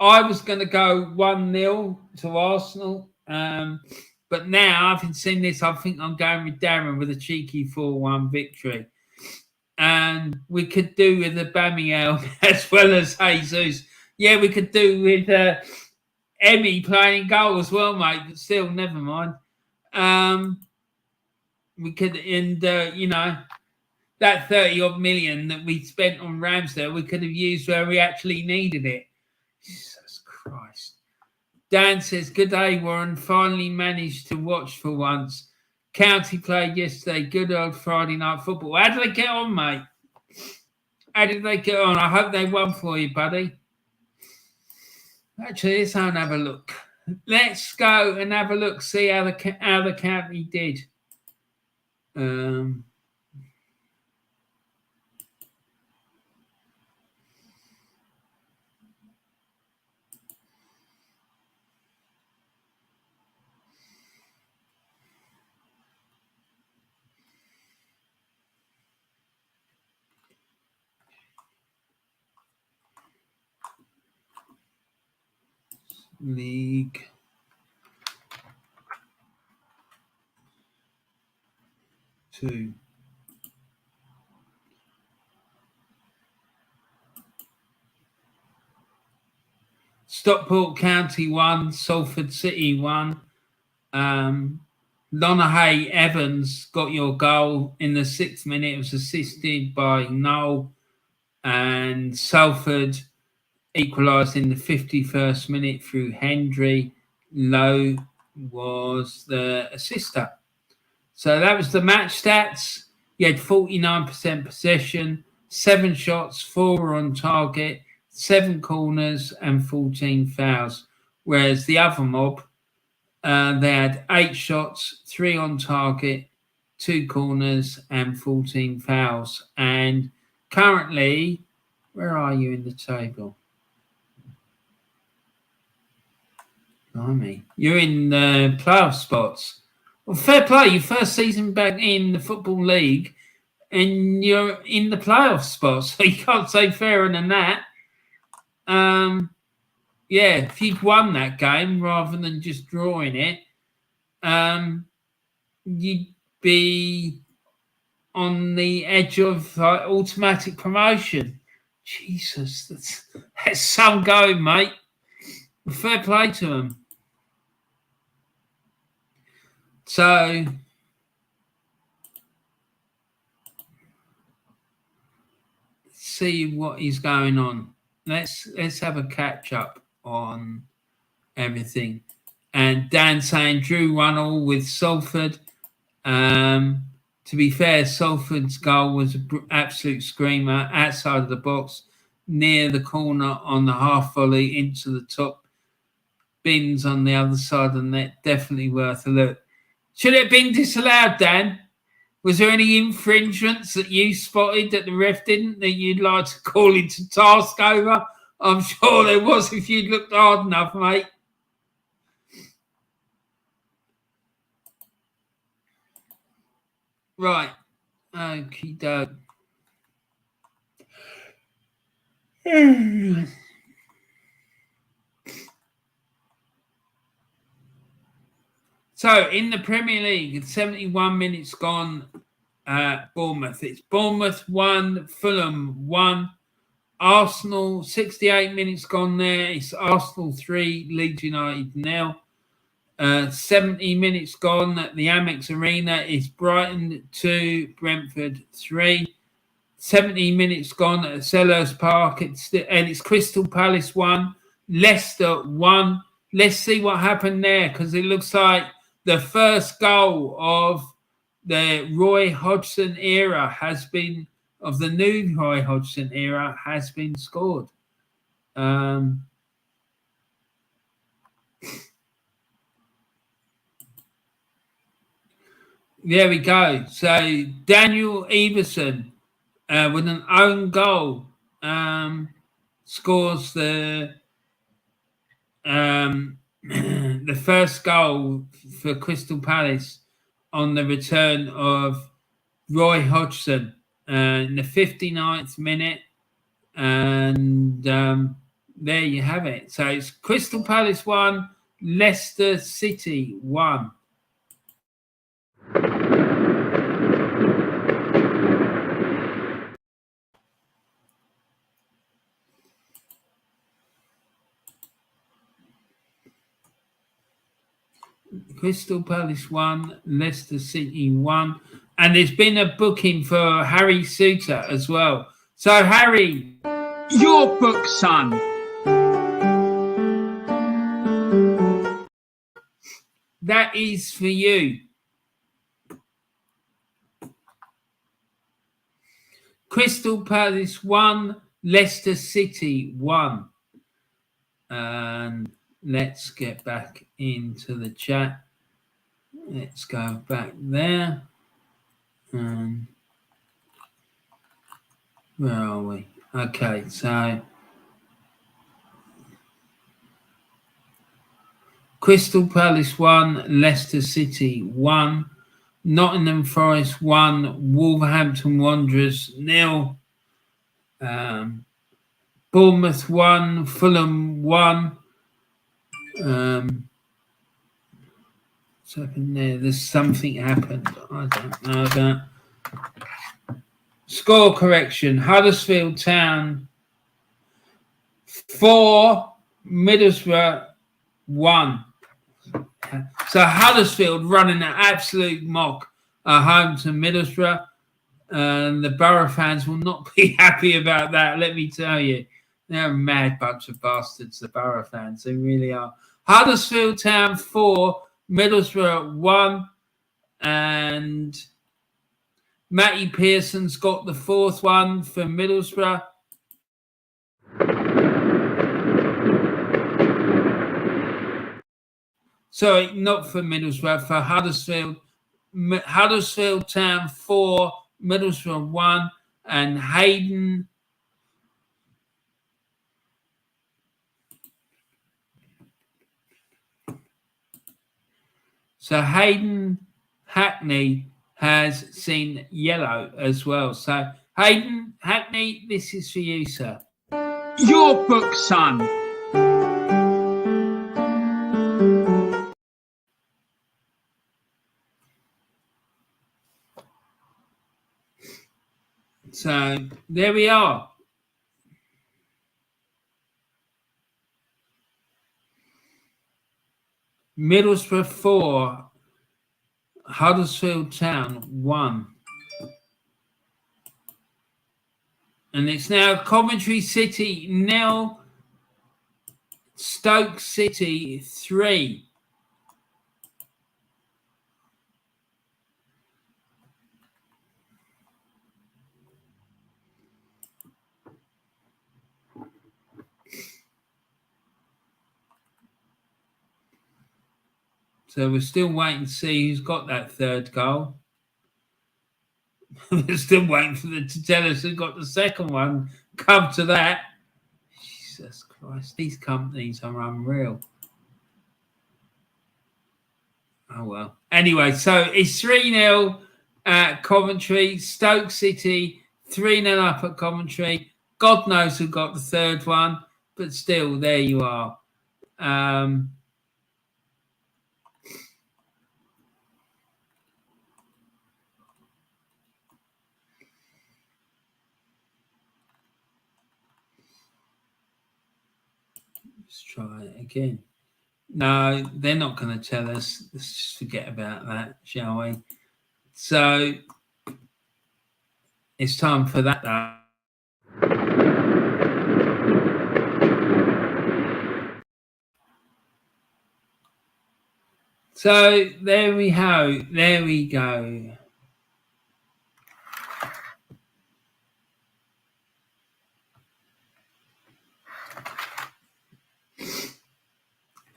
Speaker 1: I was going to go 1-0 to Arsenal. But now, having seen this, I think I'm going with Darren with a cheeky 4-1 victory. And we could do with Aubameyang as well as Jesus. Yeah, we could do with Emmy playing goal as well, mate. But still, never mind. We could, and that 30-odd million that we spent on Ramsdale, we could have used where we actually needed it. Jesus Christ. Dan says, good day, Warren. Finally managed to watch for once. County played yesterday. Good old Friday night football. How did they get on, mate? How did they get on? I hope they won for you, buddy. Actually, let's go and have a look. Let's go and have a look, see how the county did. League 2. Stockport County 1, Salford City 1. Lonahay Evans got your goal in the 6th minute. It was assisted by Noel, and Salford equalised in the 51st minute through Hendry. Lowe was the assister. So that was the match stats. You had 49% possession, 7 shots, 4 were on target, 7 corners and 14 fouls. Whereas the other mob, they had 8 shots, 3 on target, 2 corners and 14 fouls. And currently, where are you in the table? Blimey. You're in the playoff spots. Well, fair play. Your first season back in the Football League and you're in the playoff spots. So you can't say fairer than that. Yeah, if you'd won that game rather than just drawing it, you'd be on the edge of automatic promotion. Jesus, that's some going, mate. Fair play to them. So, see what is going on. Let's have a catch up on everything. And Dan saying Drew 1-1 with Salford. To be fair, Salford's goal was an absolute screamer outside of the box, near the corner on the half volley into the top bins on the other side of the net. Definitely worth a look. Should it have been disallowed, Dan? Was there any infringements that you spotted that the ref didn't that you'd like to call into task over? I'm sure there was if you'd looked hard enough, mate. Right. Okie doke. So, in the Premier League, 71 minutes gone, Bournemouth. It's Bournemouth 1, Fulham 1. Arsenal, 68 minutes gone there. It's Arsenal 3, Leeds United 0. 70 minutes gone at the Amex Arena. It's Brighton 2, Brentford 3. 70 minutes gone at Selhurst Park. It's Crystal Palace 1, Leicester 1. Let's see what happened there, because it looks like the first goal of the Roy Hodgson era of the new Roy Hodgson era has been scored. There we go. So Daniel Everson with an own goal scores the the first goal for Crystal Palace on the return of Roy Hodgson in the 59th minute. And there you have it. So it's Crystal Palace 1, Leicester City 1. Crystal Palace 1, Leicester City 1. And there's been a booking for Harry Suter as well. So, Harry.
Speaker 2: Your book, son.
Speaker 1: That is for you. Crystal Palace 1, Leicester City 1. And let's get back into the chat. Let's go back there. Where are we? Okay, so Crystal Palace 1, Leicester City 1, Nottingham Forest 1, Wolverhampton Wanderers 0, Bournemouth 1, Fulham 1. What's happened there? There's something happened. I don't know about. Score correction. Huddersfield Town 4, Middlesbrough 1. So Huddersfield running an absolute mock home to Middlesbrough. And the Borough fans will not be happy about that, let me tell you. They're a mad bunch of bastards, the Borough fans. They really are. Huddersfield Town 4, Middlesbrough 1. And Matty Pearson's got the 4th one for Middlesbrough. Sorry, not for Middlesbrough, for Huddersfield. Huddersfield Town 4, Middlesbrough 1, and Hayden. So Hayden Hackney has seen yellow as well. So Hayden Hackney, this is for you, sir.
Speaker 2: Your book, son.
Speaker 1: So there we are. Middlesbrough 4, Huddersfield Town 1. And it's now Coventry City 0, Stoke City 3. So we're still waiting to see who's got that 3rd goal. We're still waiting for them to tell us who got the 2nd one. Come to that. Jesus Christ, these companies are unreal. Oh, well. Anyway, so it's 3-0 at Coventry. Stoke City 3-0 up at Coventry. God knows who got the 3rd one, but still, there you are. Let's try it again. No, they're not going to tell us. Let's just forget about that, shall we? So it's time for that now. So there we go. There we go.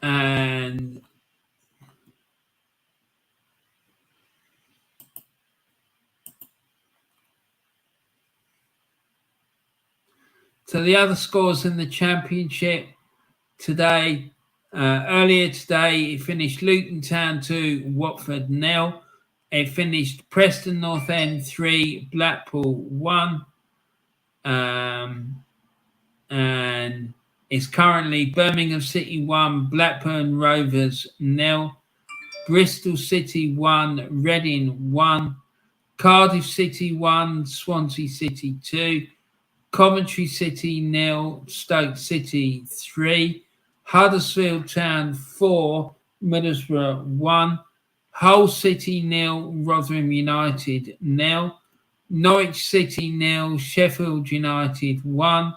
Speaker 1: And So the other scores in the Championship today, earlier today, it finished Luton Town 2, Watford 0. It finished Preston North End 3, Blackpool 1. And it's currently Birmingham City 1, Blackburn Rovers 0. Bristol City 1, Reading 1. Cardiff City 1, Swansea City 2. Coventry City 0, Stoke City 3. Huddersfield Town 4, Middlesbrough 1. Hull City 0, Rotherham United 0. Norwich City 0, Sheffield United 1.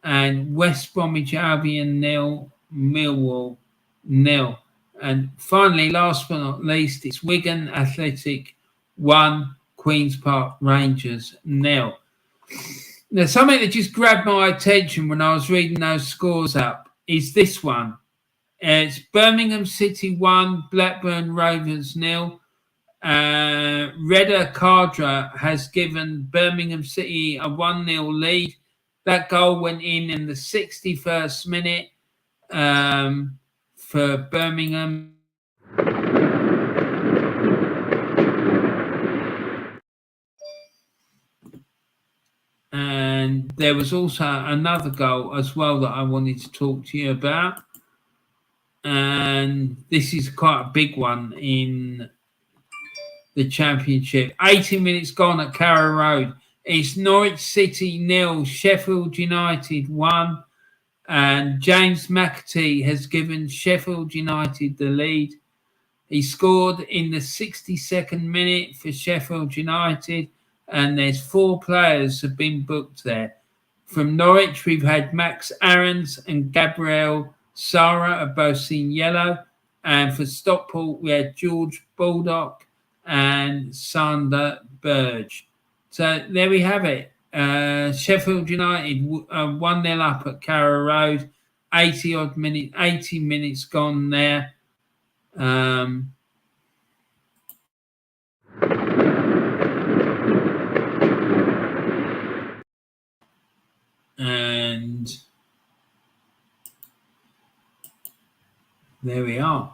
Speaker 1: And West Bromwich Albion 0, Millwall 0. And finally, last but not least, it's Wigan Athletic 1, Queen's Park Rangers 0. Now, something that just grabbed my attention when I was reading those scores up is this one. It's Birmingham City 1, Blackburn Rovers 0. Reda Khadra has given Birmingham City a 1-0 lead. That goal went in the 61st minute for Birmingham. And there was also another goal as well that I wanted to talk to you about. And this is quite a big one in the Championship. 80 minutes gone at Carrow Road. It's Norwich City 0, Sheffield United 1. And James McAtee has given Sheffield United the lead. He scored in the 62nd minute for Sheffield United. And there's 4 players have been booked there. From Norwich, we've had Max Aarons and Gabriel Sara have both seen yellow. And for Stockport, we had George Baldock and Sander Burge. So there we have it. Sheffield United 1-0 up at Carrow Road. 80 minutes gone there. And there we are.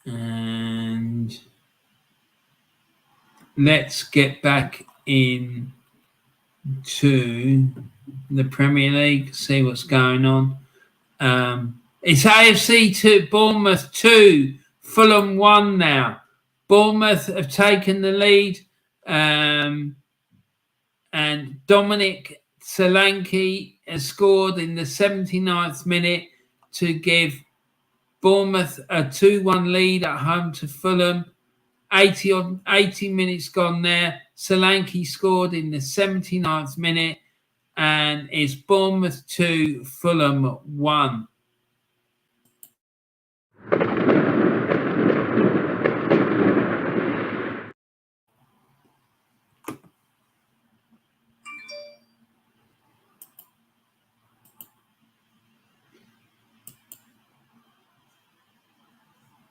Speaker 1: And let's get back in to the Premier League, see what's going on. It's AFC 2, Bournemouth 2, Fulham 1 now. Bournemouth have taken the lead, and Dominic Solanke has scored in the 79th minute to give Bournemouth a 2-1 lead at home to Fulham. 80 minutes gone there. Solanke scored in the 79th minute, and it's Bournemouth 2, Fulham 1.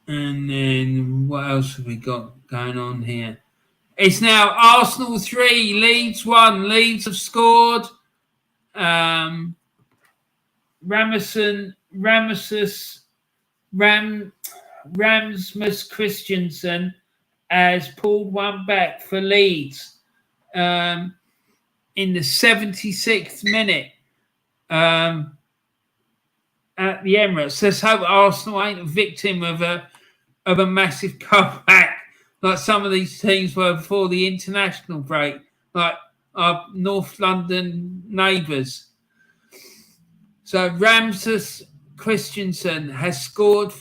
Speaker 1: And then what else have we got going on here? It's now Arsenal 3, Leeds 1. Leeds have scored. Rasmus Christensen has pulled one back for Leeds in the 76th minute at the Emirates. Let's hope Arsenal ain't a victim of a massive comeback like some of these teams were before the international break, like our North London neighbours. So Rasmus Christensen has scored.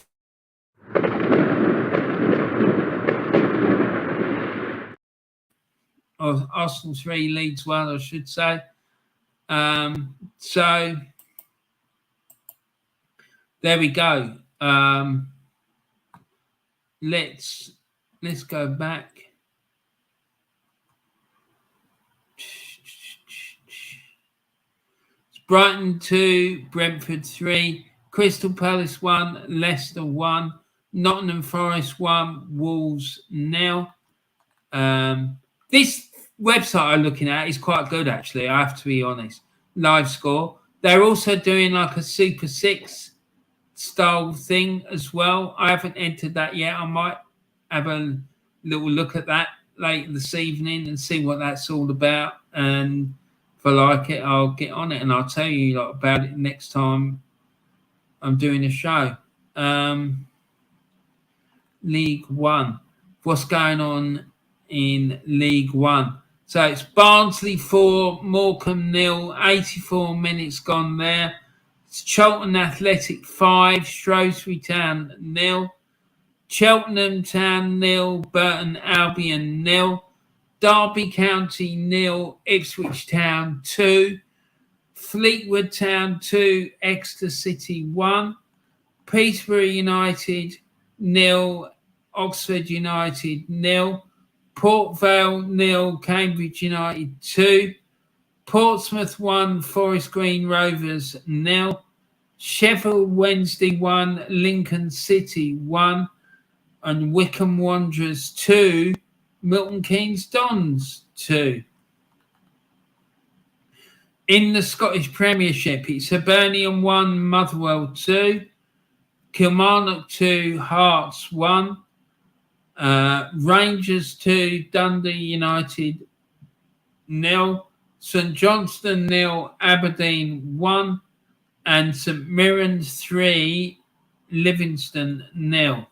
Speaker 1: Arsenal 3, Leeds 1, I should say. So there we go. Let's go back. It's Brighton 2, Brentford 3, Crystal Palace 1, Leicester 1, Nottingham Forest 1, Wolves 0. This website I'm looking at is quite good, actually. I have to be honest. Live score. They're also doing like a Super 6 style thing as well. I haven't entered that yet. I might have a little look at that later this evening and see what that's all about. And if I like it, I'll get on it and I'll tell you about it next time I'm doing a show. League One. What's going on in League One? So it's Barnsley 4, Morecambe 0, 84 minutes gone there. It's Charlton Athletic 5, Shrewsbury Town 0, Cheltenham Town 0, Burton Albion 0, Derby County 0, Ipswich Town 2, Fleetwood Town 2, Exeter City 1, Peterborough United 0, Oxford United 0, Port Vale 0, Cambridge United 2, Portsmouth 1, Forest Green Rovers 0, Sheffield Wednesday 1, Lincoln City 1, and Wycombe Wanderers 2, Milton Keynes Dons 2. In the Scottish Premiership, it's Hibernian 1, Motherwell 2, Kilmarnock 2, Hearts 1, Rangers 2, Dundee United 0, St Johnstone 0, Aberdeen 1, and St Mirren 3, Livingston 0.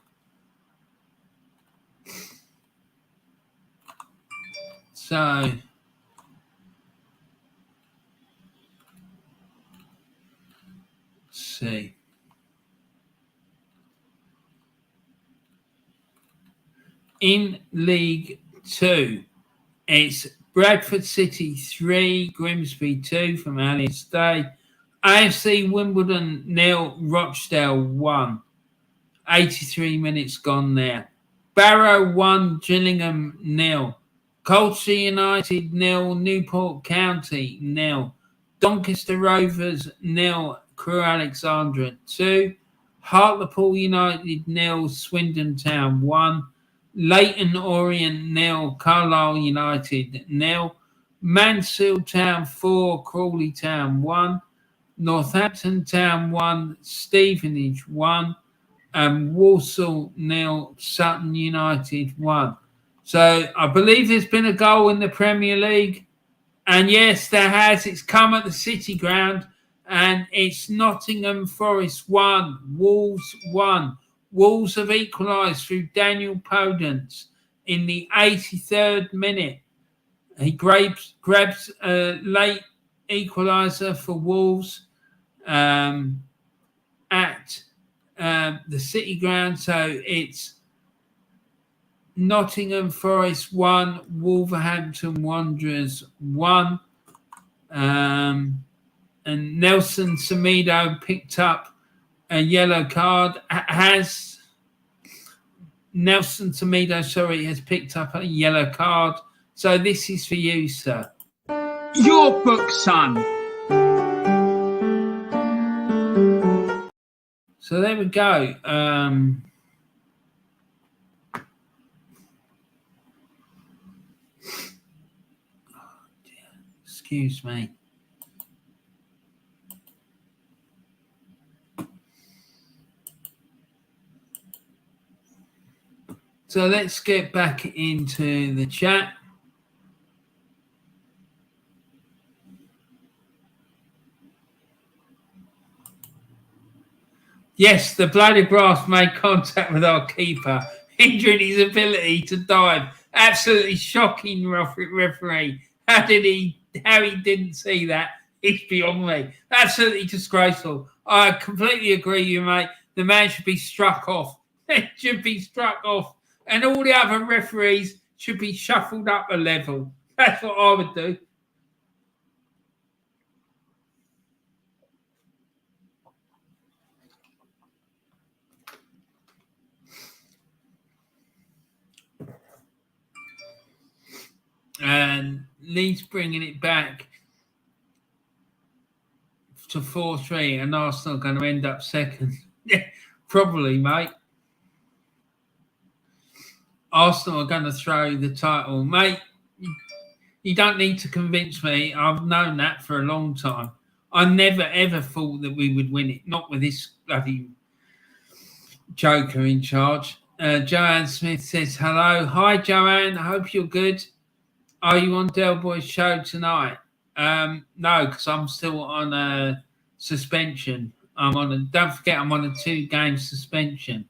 Speaker 1: So let's see. In League 2, it's Bradford City 3, Grimsby 2 from Alice Day. AFC Wimbledon 0, Rochdale 1. 83 minutes gone there. Barrow 1, Gillingham 0. Colchester United 0, Newport County 0. Doncaster Rovers 0, Crewe Alexandra 2. Hartlepool United 0, Swindon Town 1. Leyton Orient 0, Carlisle United 0. Mansfield Town 4, Crawley Town 1. Northampton Town 1, Stevenage 1. And Walsall 0, Sutton United 1. So I believe there's been a goal in the Premier League. And yes, there has. It's come at the City Ground. And it's Nottingham Forest 1, Wolves 1. Wolves have equalised through Daniel Podence in the 83rd minute. He grabs a late equaliser for Wolves at the City Ground. So it's Nottingham Forest 1, Wolverhampton Wanderers 1. And Nelson Semedo picked up a yellow card. Nelson Semedo, has picked up a yellow card. So this is for you, sir.
Speaker 2: Your book, son.
Speaker 1: So there we go. Excuse me. So let's get back into the chat. Yes, the bloody brass made contact with our keeper, hindering his ability to dive. Absolutely shocking, referee. How he didn't see that? It's beyond me. Absolutely disgraceful. I completely agree with you, mate. The man should be struck off. It should be struck off. And all the other referees should be shuffled up a level. That's what I would do. And Leeds bringing it back to 4-3, and Arsenal going to end up second. Yeah, probably, mate. Arsenal are going to throw the title. Mate, you don't need to convince me. I've known that for a long time. I never, ever thought that we would win it. Not with this bloody joker in charge. Joanne Smith says, hello. Hi, Joanne. I hope you're good. Are you on Del Boy's show tonight? No, because I'm still on a suspension. Don't forget, I'm on a 2-game suspension.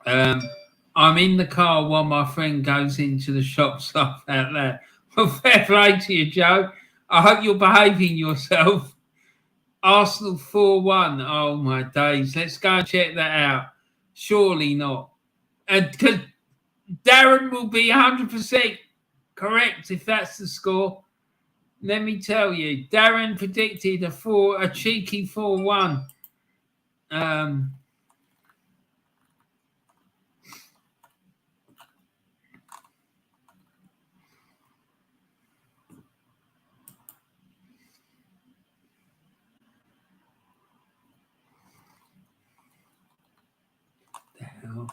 Speaker 1: I'm in the car while my friend goes into the shop stuff out there. Well, fair play to you, Joe. I hope you're behaving yourself. Arsenal 4-1. Oh, my days. Let's go and check that out. Surely not. And because Darren will be 100% correct if that's the score. Let me tell you, Darren predicted a cheeky 4-1. The hell?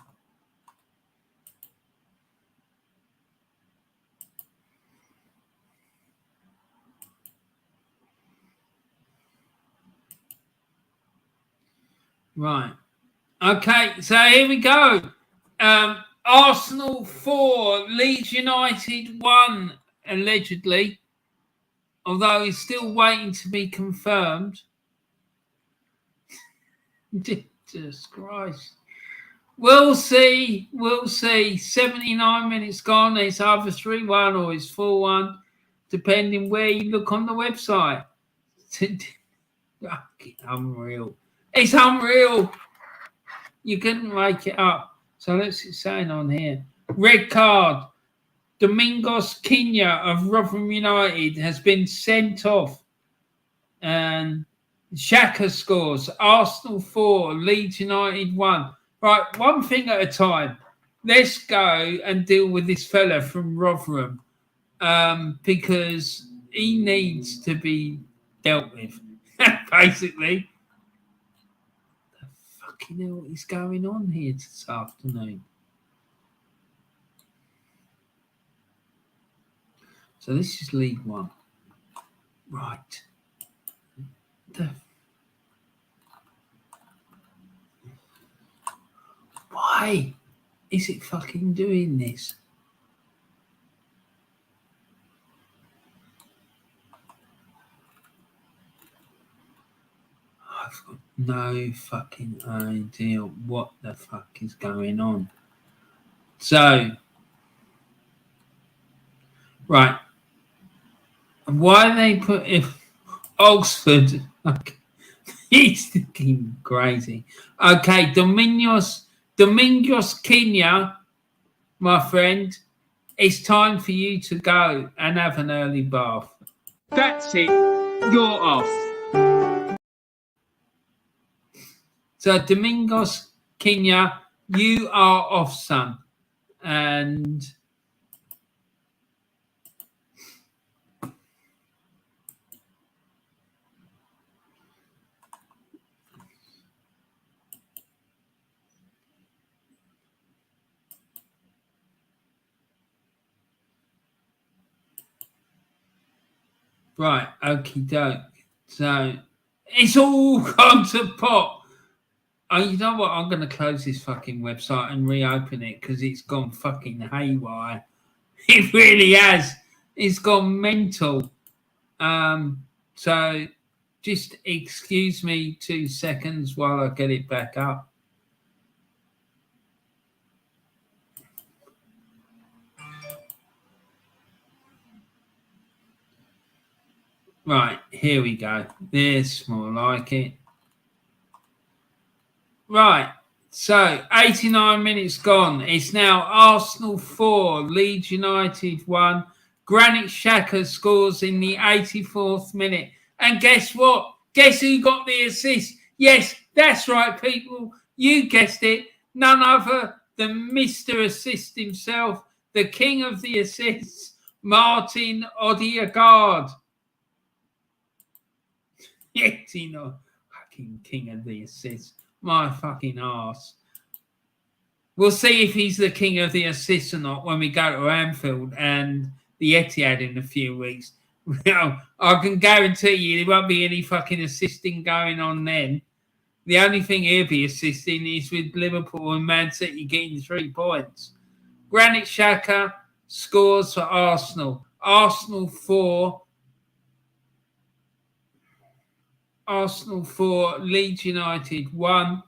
Speaker 1: Right. Okay, so here we go. Arsenal 4, Leeds United 1, allegedly. Although he's still waiting to be confirmed. Jesus Christ. We'll see. We'll see. 79 minutes gone. It's either 3-1 or it's 4-1, depending where you look on the website. Unreal. It's unreal. You couldn't make it up. So let's see what's saying on here. Red card. Domingos Quina of Rotherham United has been sent off. And Xhaka scores. Arsenal 4, Leeds United 1. Right, one thing at a time. Let's go and deal with this fella from Rotherham because he needs to be dealt with, basically. The fucking hell is going on here this afternoon? So this is League One. Right. Why is it fucking doing this? I've got no fucking idea what the fuck is going on. So, right. Why they put Oxford? Okay. He's thinking crazy. Okay, Domingos Quina, my friend, it's time for you to go and have an early bath.
Speaker 2: That's it. You're off.
Speaker 1: So, Domingos Quina, you are off, son. And right, okie doke. So it's all gone to pot. Oh, you know what? I'm going to close this fucking website and reopen it because it's gone fucking haywire. It really has. It's gone mental. So just excuse me 2 seconds while I get it back up. Right, here we go. This more like it. Right, so 89 minutes gone. It's now Arsenal 4, Leeds United 1. Granit Xhaka scores in the 84th minute. And guess what? Guess who got the assist? Yes, that's right, people. You guessed it. None other than Mr. Assist himself, the king of the assists, Martin Odegaard. Yes, you know, fucking king of the assists. My fucking arse. We'll see if he's the king of the assists or not when we go to Anfield and the Etihad in a few weeks. I can guarantee you there won't be any fucking assisting going on then. The only thing he'll be assisting is with Liverpool and Man City getting 3 points. Granit Xhaka scores for Arsenal. Arsenal 4, Leeds United 1.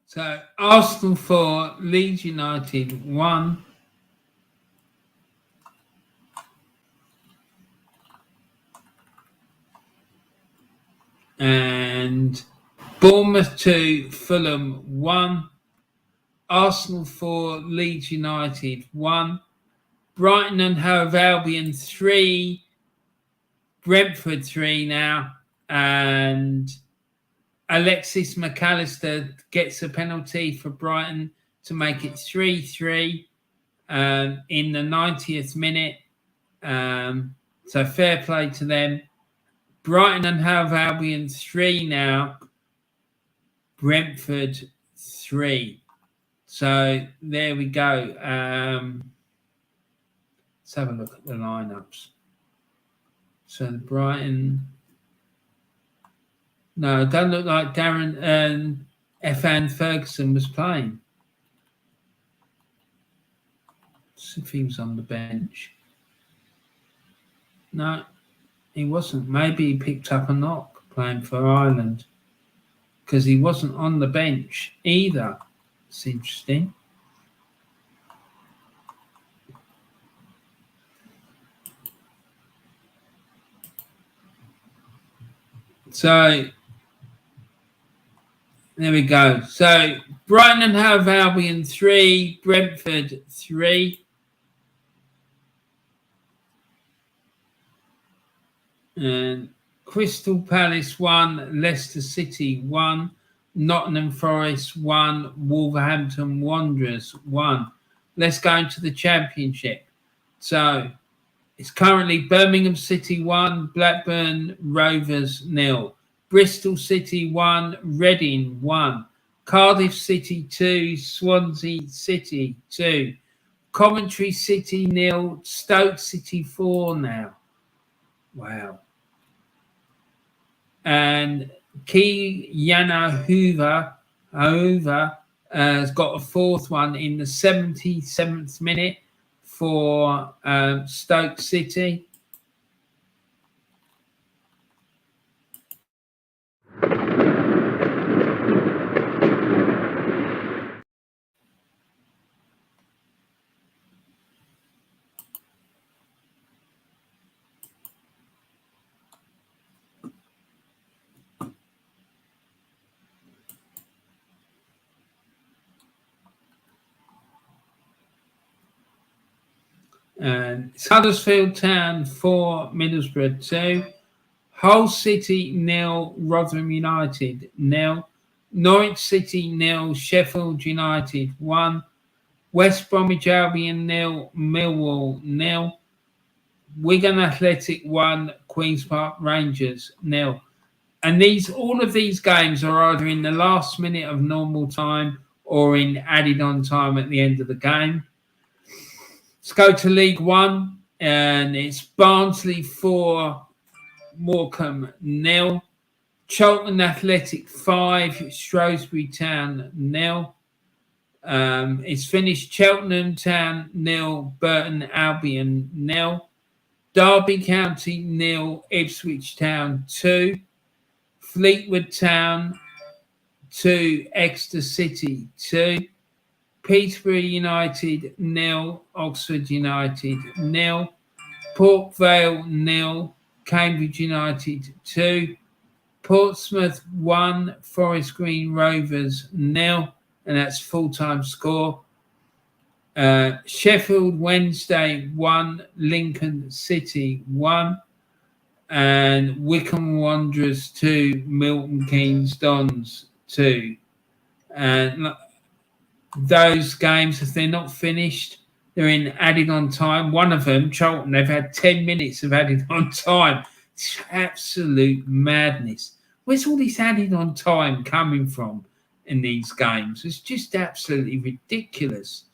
Speaker 1: So Arsenal 4, Leeds United 1. And Bournemouth 2, Fulham 1. Arsenal 4, Leeds United 1. Brighton and Hove Albion 3. Brentford 3 now. And Alexis McAllister gets a penalty for Brighton to make it 3-3 in the 90th minute. So fair play to them. Brighton and Hove Albion 3 now. Brentford 3. So there we go. Let's have a look at the lineups. So Brighton. No, it doesn't look like Darren F.N. Ferguson was playing. Let's see if he was on the bench. No, he wasn't. Maybe he picked up a knock playing for Ireland because he wasn't on the bench either. It's interesting. So there we go. So Brighton and Hove Albion 3, Brentford 3. And Crystal Palace 1, Leicester City 1, Nottingham Forest 1, Wolverhampton Wanderers 1. Let's go into the Championship. So it's currently Birmingham City 1, Blackburn Rovers 0, Bristol City 1, Reading 1, Cardiff City 2, Swansea City 2, Coventry City 0, Stoke City 4 now. Wow. And Keyana Hoover has got a 4th one in the 77th minute for Stoke City. And it's Huddersfield Town 4, Middlesbrough 2, Hull City 0, Rotherham United 0, Norwich City 0, Sheffield United 1, West Bromwich Albion 0, Millwall 0, Wigan Athletic 1, Queen's Park Rangers 0. And all of these games are either in the last minute of normal time or in added on time at the end of the game. Let's go to League One, and it's Barnsley 4, Morecambe 0, Charlton Athletic 5, Shrewsbury Town 0. It's finished Cheltenham Town 0, Burton Albion 0, Derby County 0, Ipswich Town 2, Fleetwood Town 2, Exeter City 2. Peterborough United 0, Oxford United 0, Port Vale 0, Cambridge United 2, Portsmouth 1, Forest Green Rovers 0, and that's full-time score. Sheffield Wednesday 1, Lincoln City 1, and Wycombe Wanderers 2, Milton Keynes Dons 2. And those games, if they're not finished, they're in added on time. One of them, Charlton, they've had 10 minutes of added on time. It's absolute madness. Where's all this added on time coming from in these games? It's just absolutely ridiculous.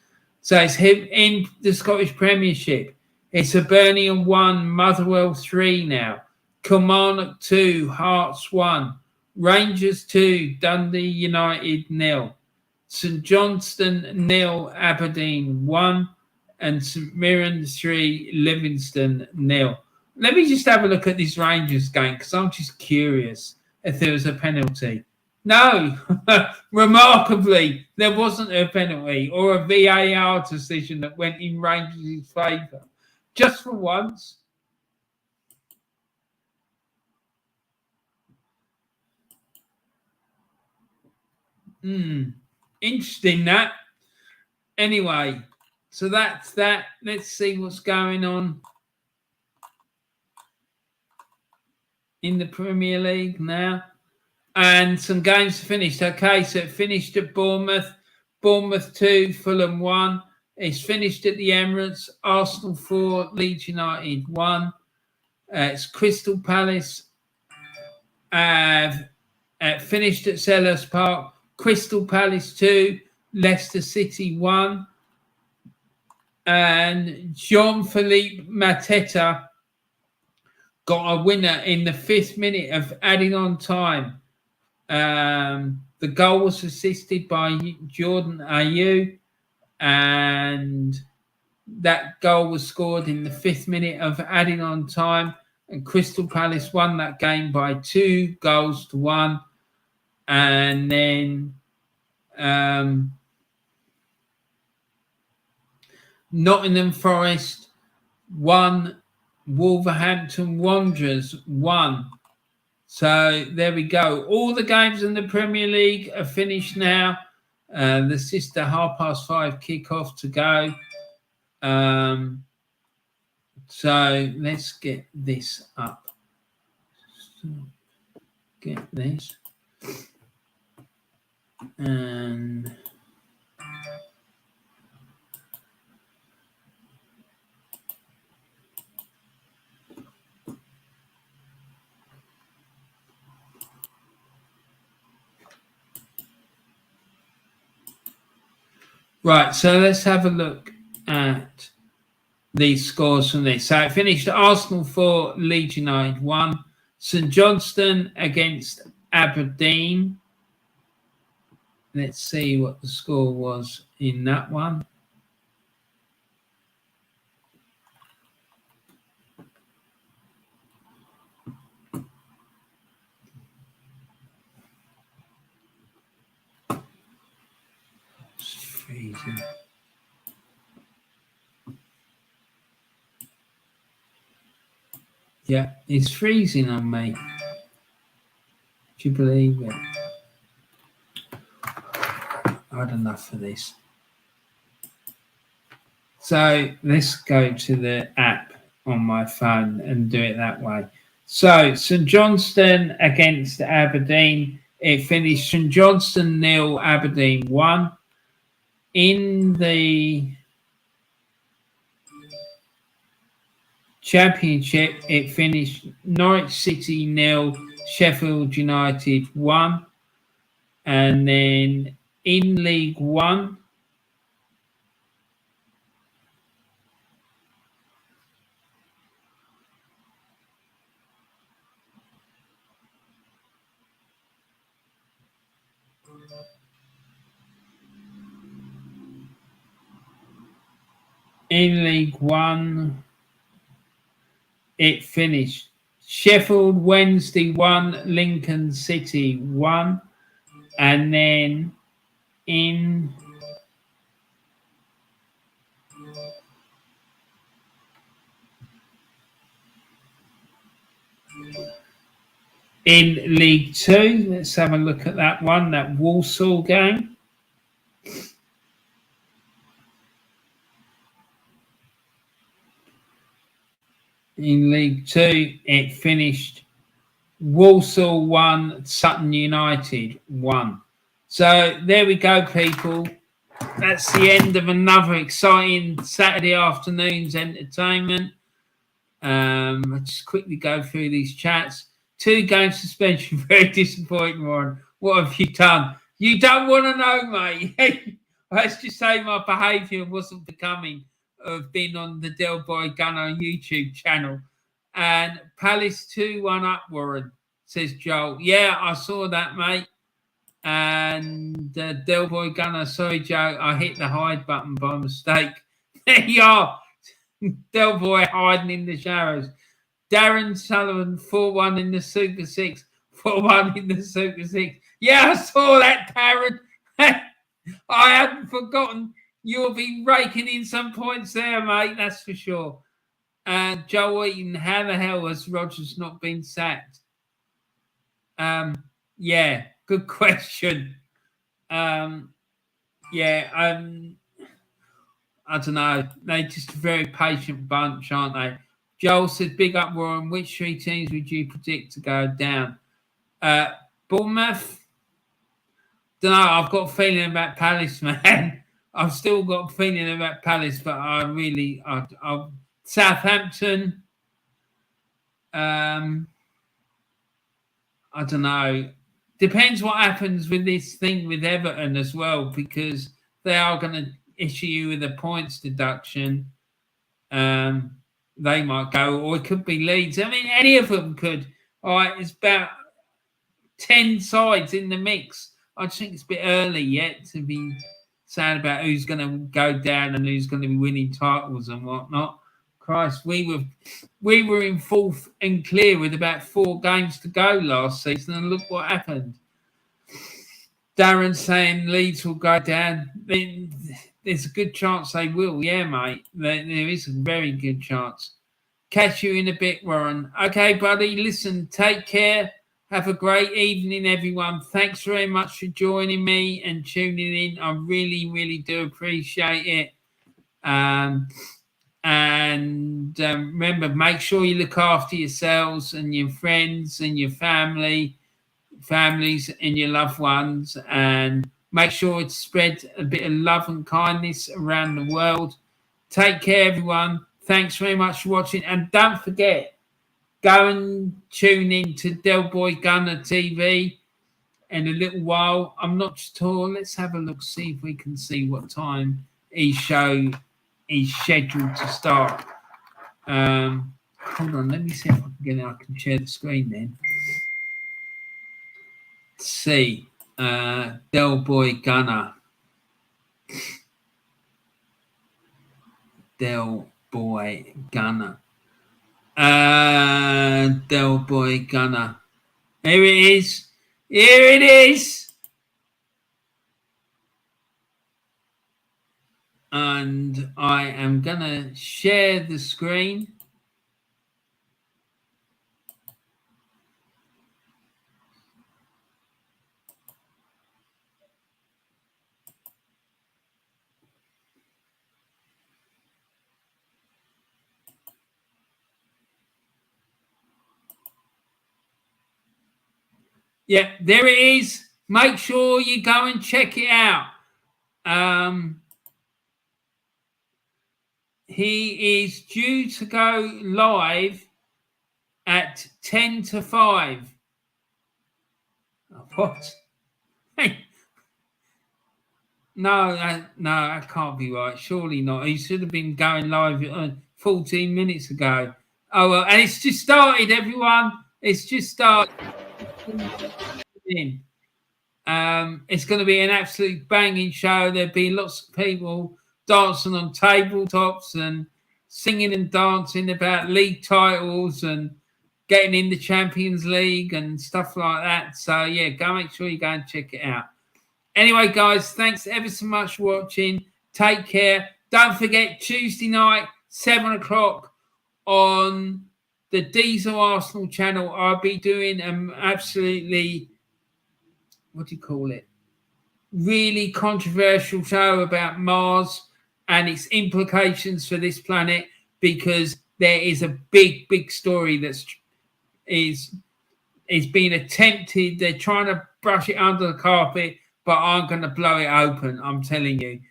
Speaker 1: So it's in the Scottish Premiership. It's Hibernian 1, Motherwell 3 now. Kilmarnock 2, Hearts 1. Rangers 2, Dundee United 0. St Johnstone 0, Aberdeen 1. And St Mirren 3, Livingston 0. Let me just have a look at this Rangers game because I'm just curious if there was a penalty. No, remarkably, there wasn't a penalty or a VAR decision that went in Rangers' favour. Just for once. Interesting that. Anyway, so that's that. Let's see what's going on in the Premier League now. And some games finished. Okay, so it finished at Bournemouth. Bournemouth 2, Fulham 1. It's finished at the Emirates. Arsenal 4, Leeds United 1. It's Crystal Palace. Finished at Selhurst Park. Crystal Palace 2, Leicester City 1. And Jean-Philippe Mateta got a winner in the 5th minute of adding on time. The goal was assisted by Jordan Ayew, and that goal was scored in the 5th minute of adding on time, and Crystal Palace won that game by 2-1. And then Nottingham Forest 1, Wolverhampton Wanderers 1. So there we go. All the games in the Premier League are finished now. There's just a 5:30 kickoff to go. So let's get this up. Get this. And right, so let's have a look at these scores from this. So it finished Arsenal 4, Leeds United 1. St Johnstone against Aberdeen. Let's see what the score was in that one. It's freezing. Yeah, it's freezing on me. Do you believe it? I had enough of this. So let's go to the app on my phone and do it that way. So St Johnstone against Aberdeen. It finished St Johnstone 0, Aberdeen 1. In the Championship, it finished Norwich City 0, Sheffield United 1. And then in League One, it finished Sheffield Wednesday 1, Lincoln City 1. And then in In League Two, let's have a look at that one, that Walsall game. In League Two, it finished Walsall 1, Sutton United 1. So there we go, people. That's the end of another exciting Saturday afternoon's entertainment. I'll just quickly go through these chats. 2 game suspension, very disappointing, Warren. What have you done? You don't want to know, mate. Let's just say my behaviour wasn't becoming of being on the Del Boy Gunner YouTube channel. And Palace 2-1 up, Warren, says Joel. Yeah, I saw that, mate. And Del Boy Gunner, sorry, Joe, I hit the hide button by mistake. There you are. Del Boy hiding in the shadows. Darren Sullivan, 4-1 in the Super 6. 4-1 in the Super 6. Yeah, I saw that, Darren. I hadn't forgotten. You'll be raking in some points there, mate. That's for sure. Joe Eaton, how the hell has Rodgers not been sacked? Yeah, good question. I don't know. They're just a very patient bunch, aren't they? Joel said, big up, Warren. Which 3 teams would you predict to go down? Bournemouth? Don't know. I've got a feeling about Palace, man. I've still got a feeling about Palace, but I Southampton. I don't know. Depends what happens with this thing with Everton as well, because they are going to issue you with a points deduction. They might go, or it could be Leeds. I mean, any of them could. All right, it's about 10 sides in the mix. I just think it's a bit early yet to be saying about who's going to go down and who's going to be winning titles and whatnot. Christ, we were in 4th and clear with about 4 games to go last season, and look what happened. Darren saying Leeds will go down. There's a good chance they will. Yeah, mate. There is a very good chance. Catch you in a bit, Warren. Okay, buddy. Listen, take care. Have a great evening, everyone. Thanks very much for joining me and tuning in. I really, really do appreciate it. Remember, make sure you look after yourselves and your friends and your families and your loved ones, and make sure to spread a bit of love and kindness around the world. Take care, everyone. Thanks very much for watching, and don't forget, go and tune in to Del Boy Gunner TV in a little while. I'm not sure. Let's have a look, see if we can see what time his show is scheduled to start. Hold on, let me see if I can share the screen then. Let's see. Del Boy Gunner. Del Boy Gunner. Del Boy Gunner. Here it is. Here it is. And I am going to share the screen. Yeah, there it is. Make sure you go and check it out. He is due to go live at 10 to 5. What? Hey. No, that can't be right. Surely not. He should have been going live 14 minutes ago. Oh, well, and it's just started, everyone. It's just started. It's going to be an absolute banging show. There'll be lots of people dancing on tabletops and singing and dancing about league titles and getting in the Champions League and stuff like that. So, yeah, make sure you go and check it out. Anyway, guys, thanks ever so much for watching. Take care. Don't forget, Tuesday night, 7 o'clock on the Diesel Arsenal channel, I'll be doing absolutely, what do you call it? Really controversial show about Mars and its implications for this planet, because there is a big story is being attempted. They're trying to brush it under the carpet, but I'm going to blow it open, I'm telling you.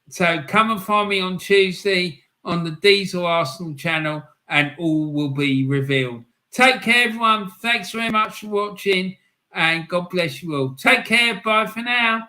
Speaker 1: So come and find me on Tuesday on the Diesel Arsenal channel, and all will be revealed. Take care, everyone. Thanks very much for watching, and God bless you all. Take care. Bye for now.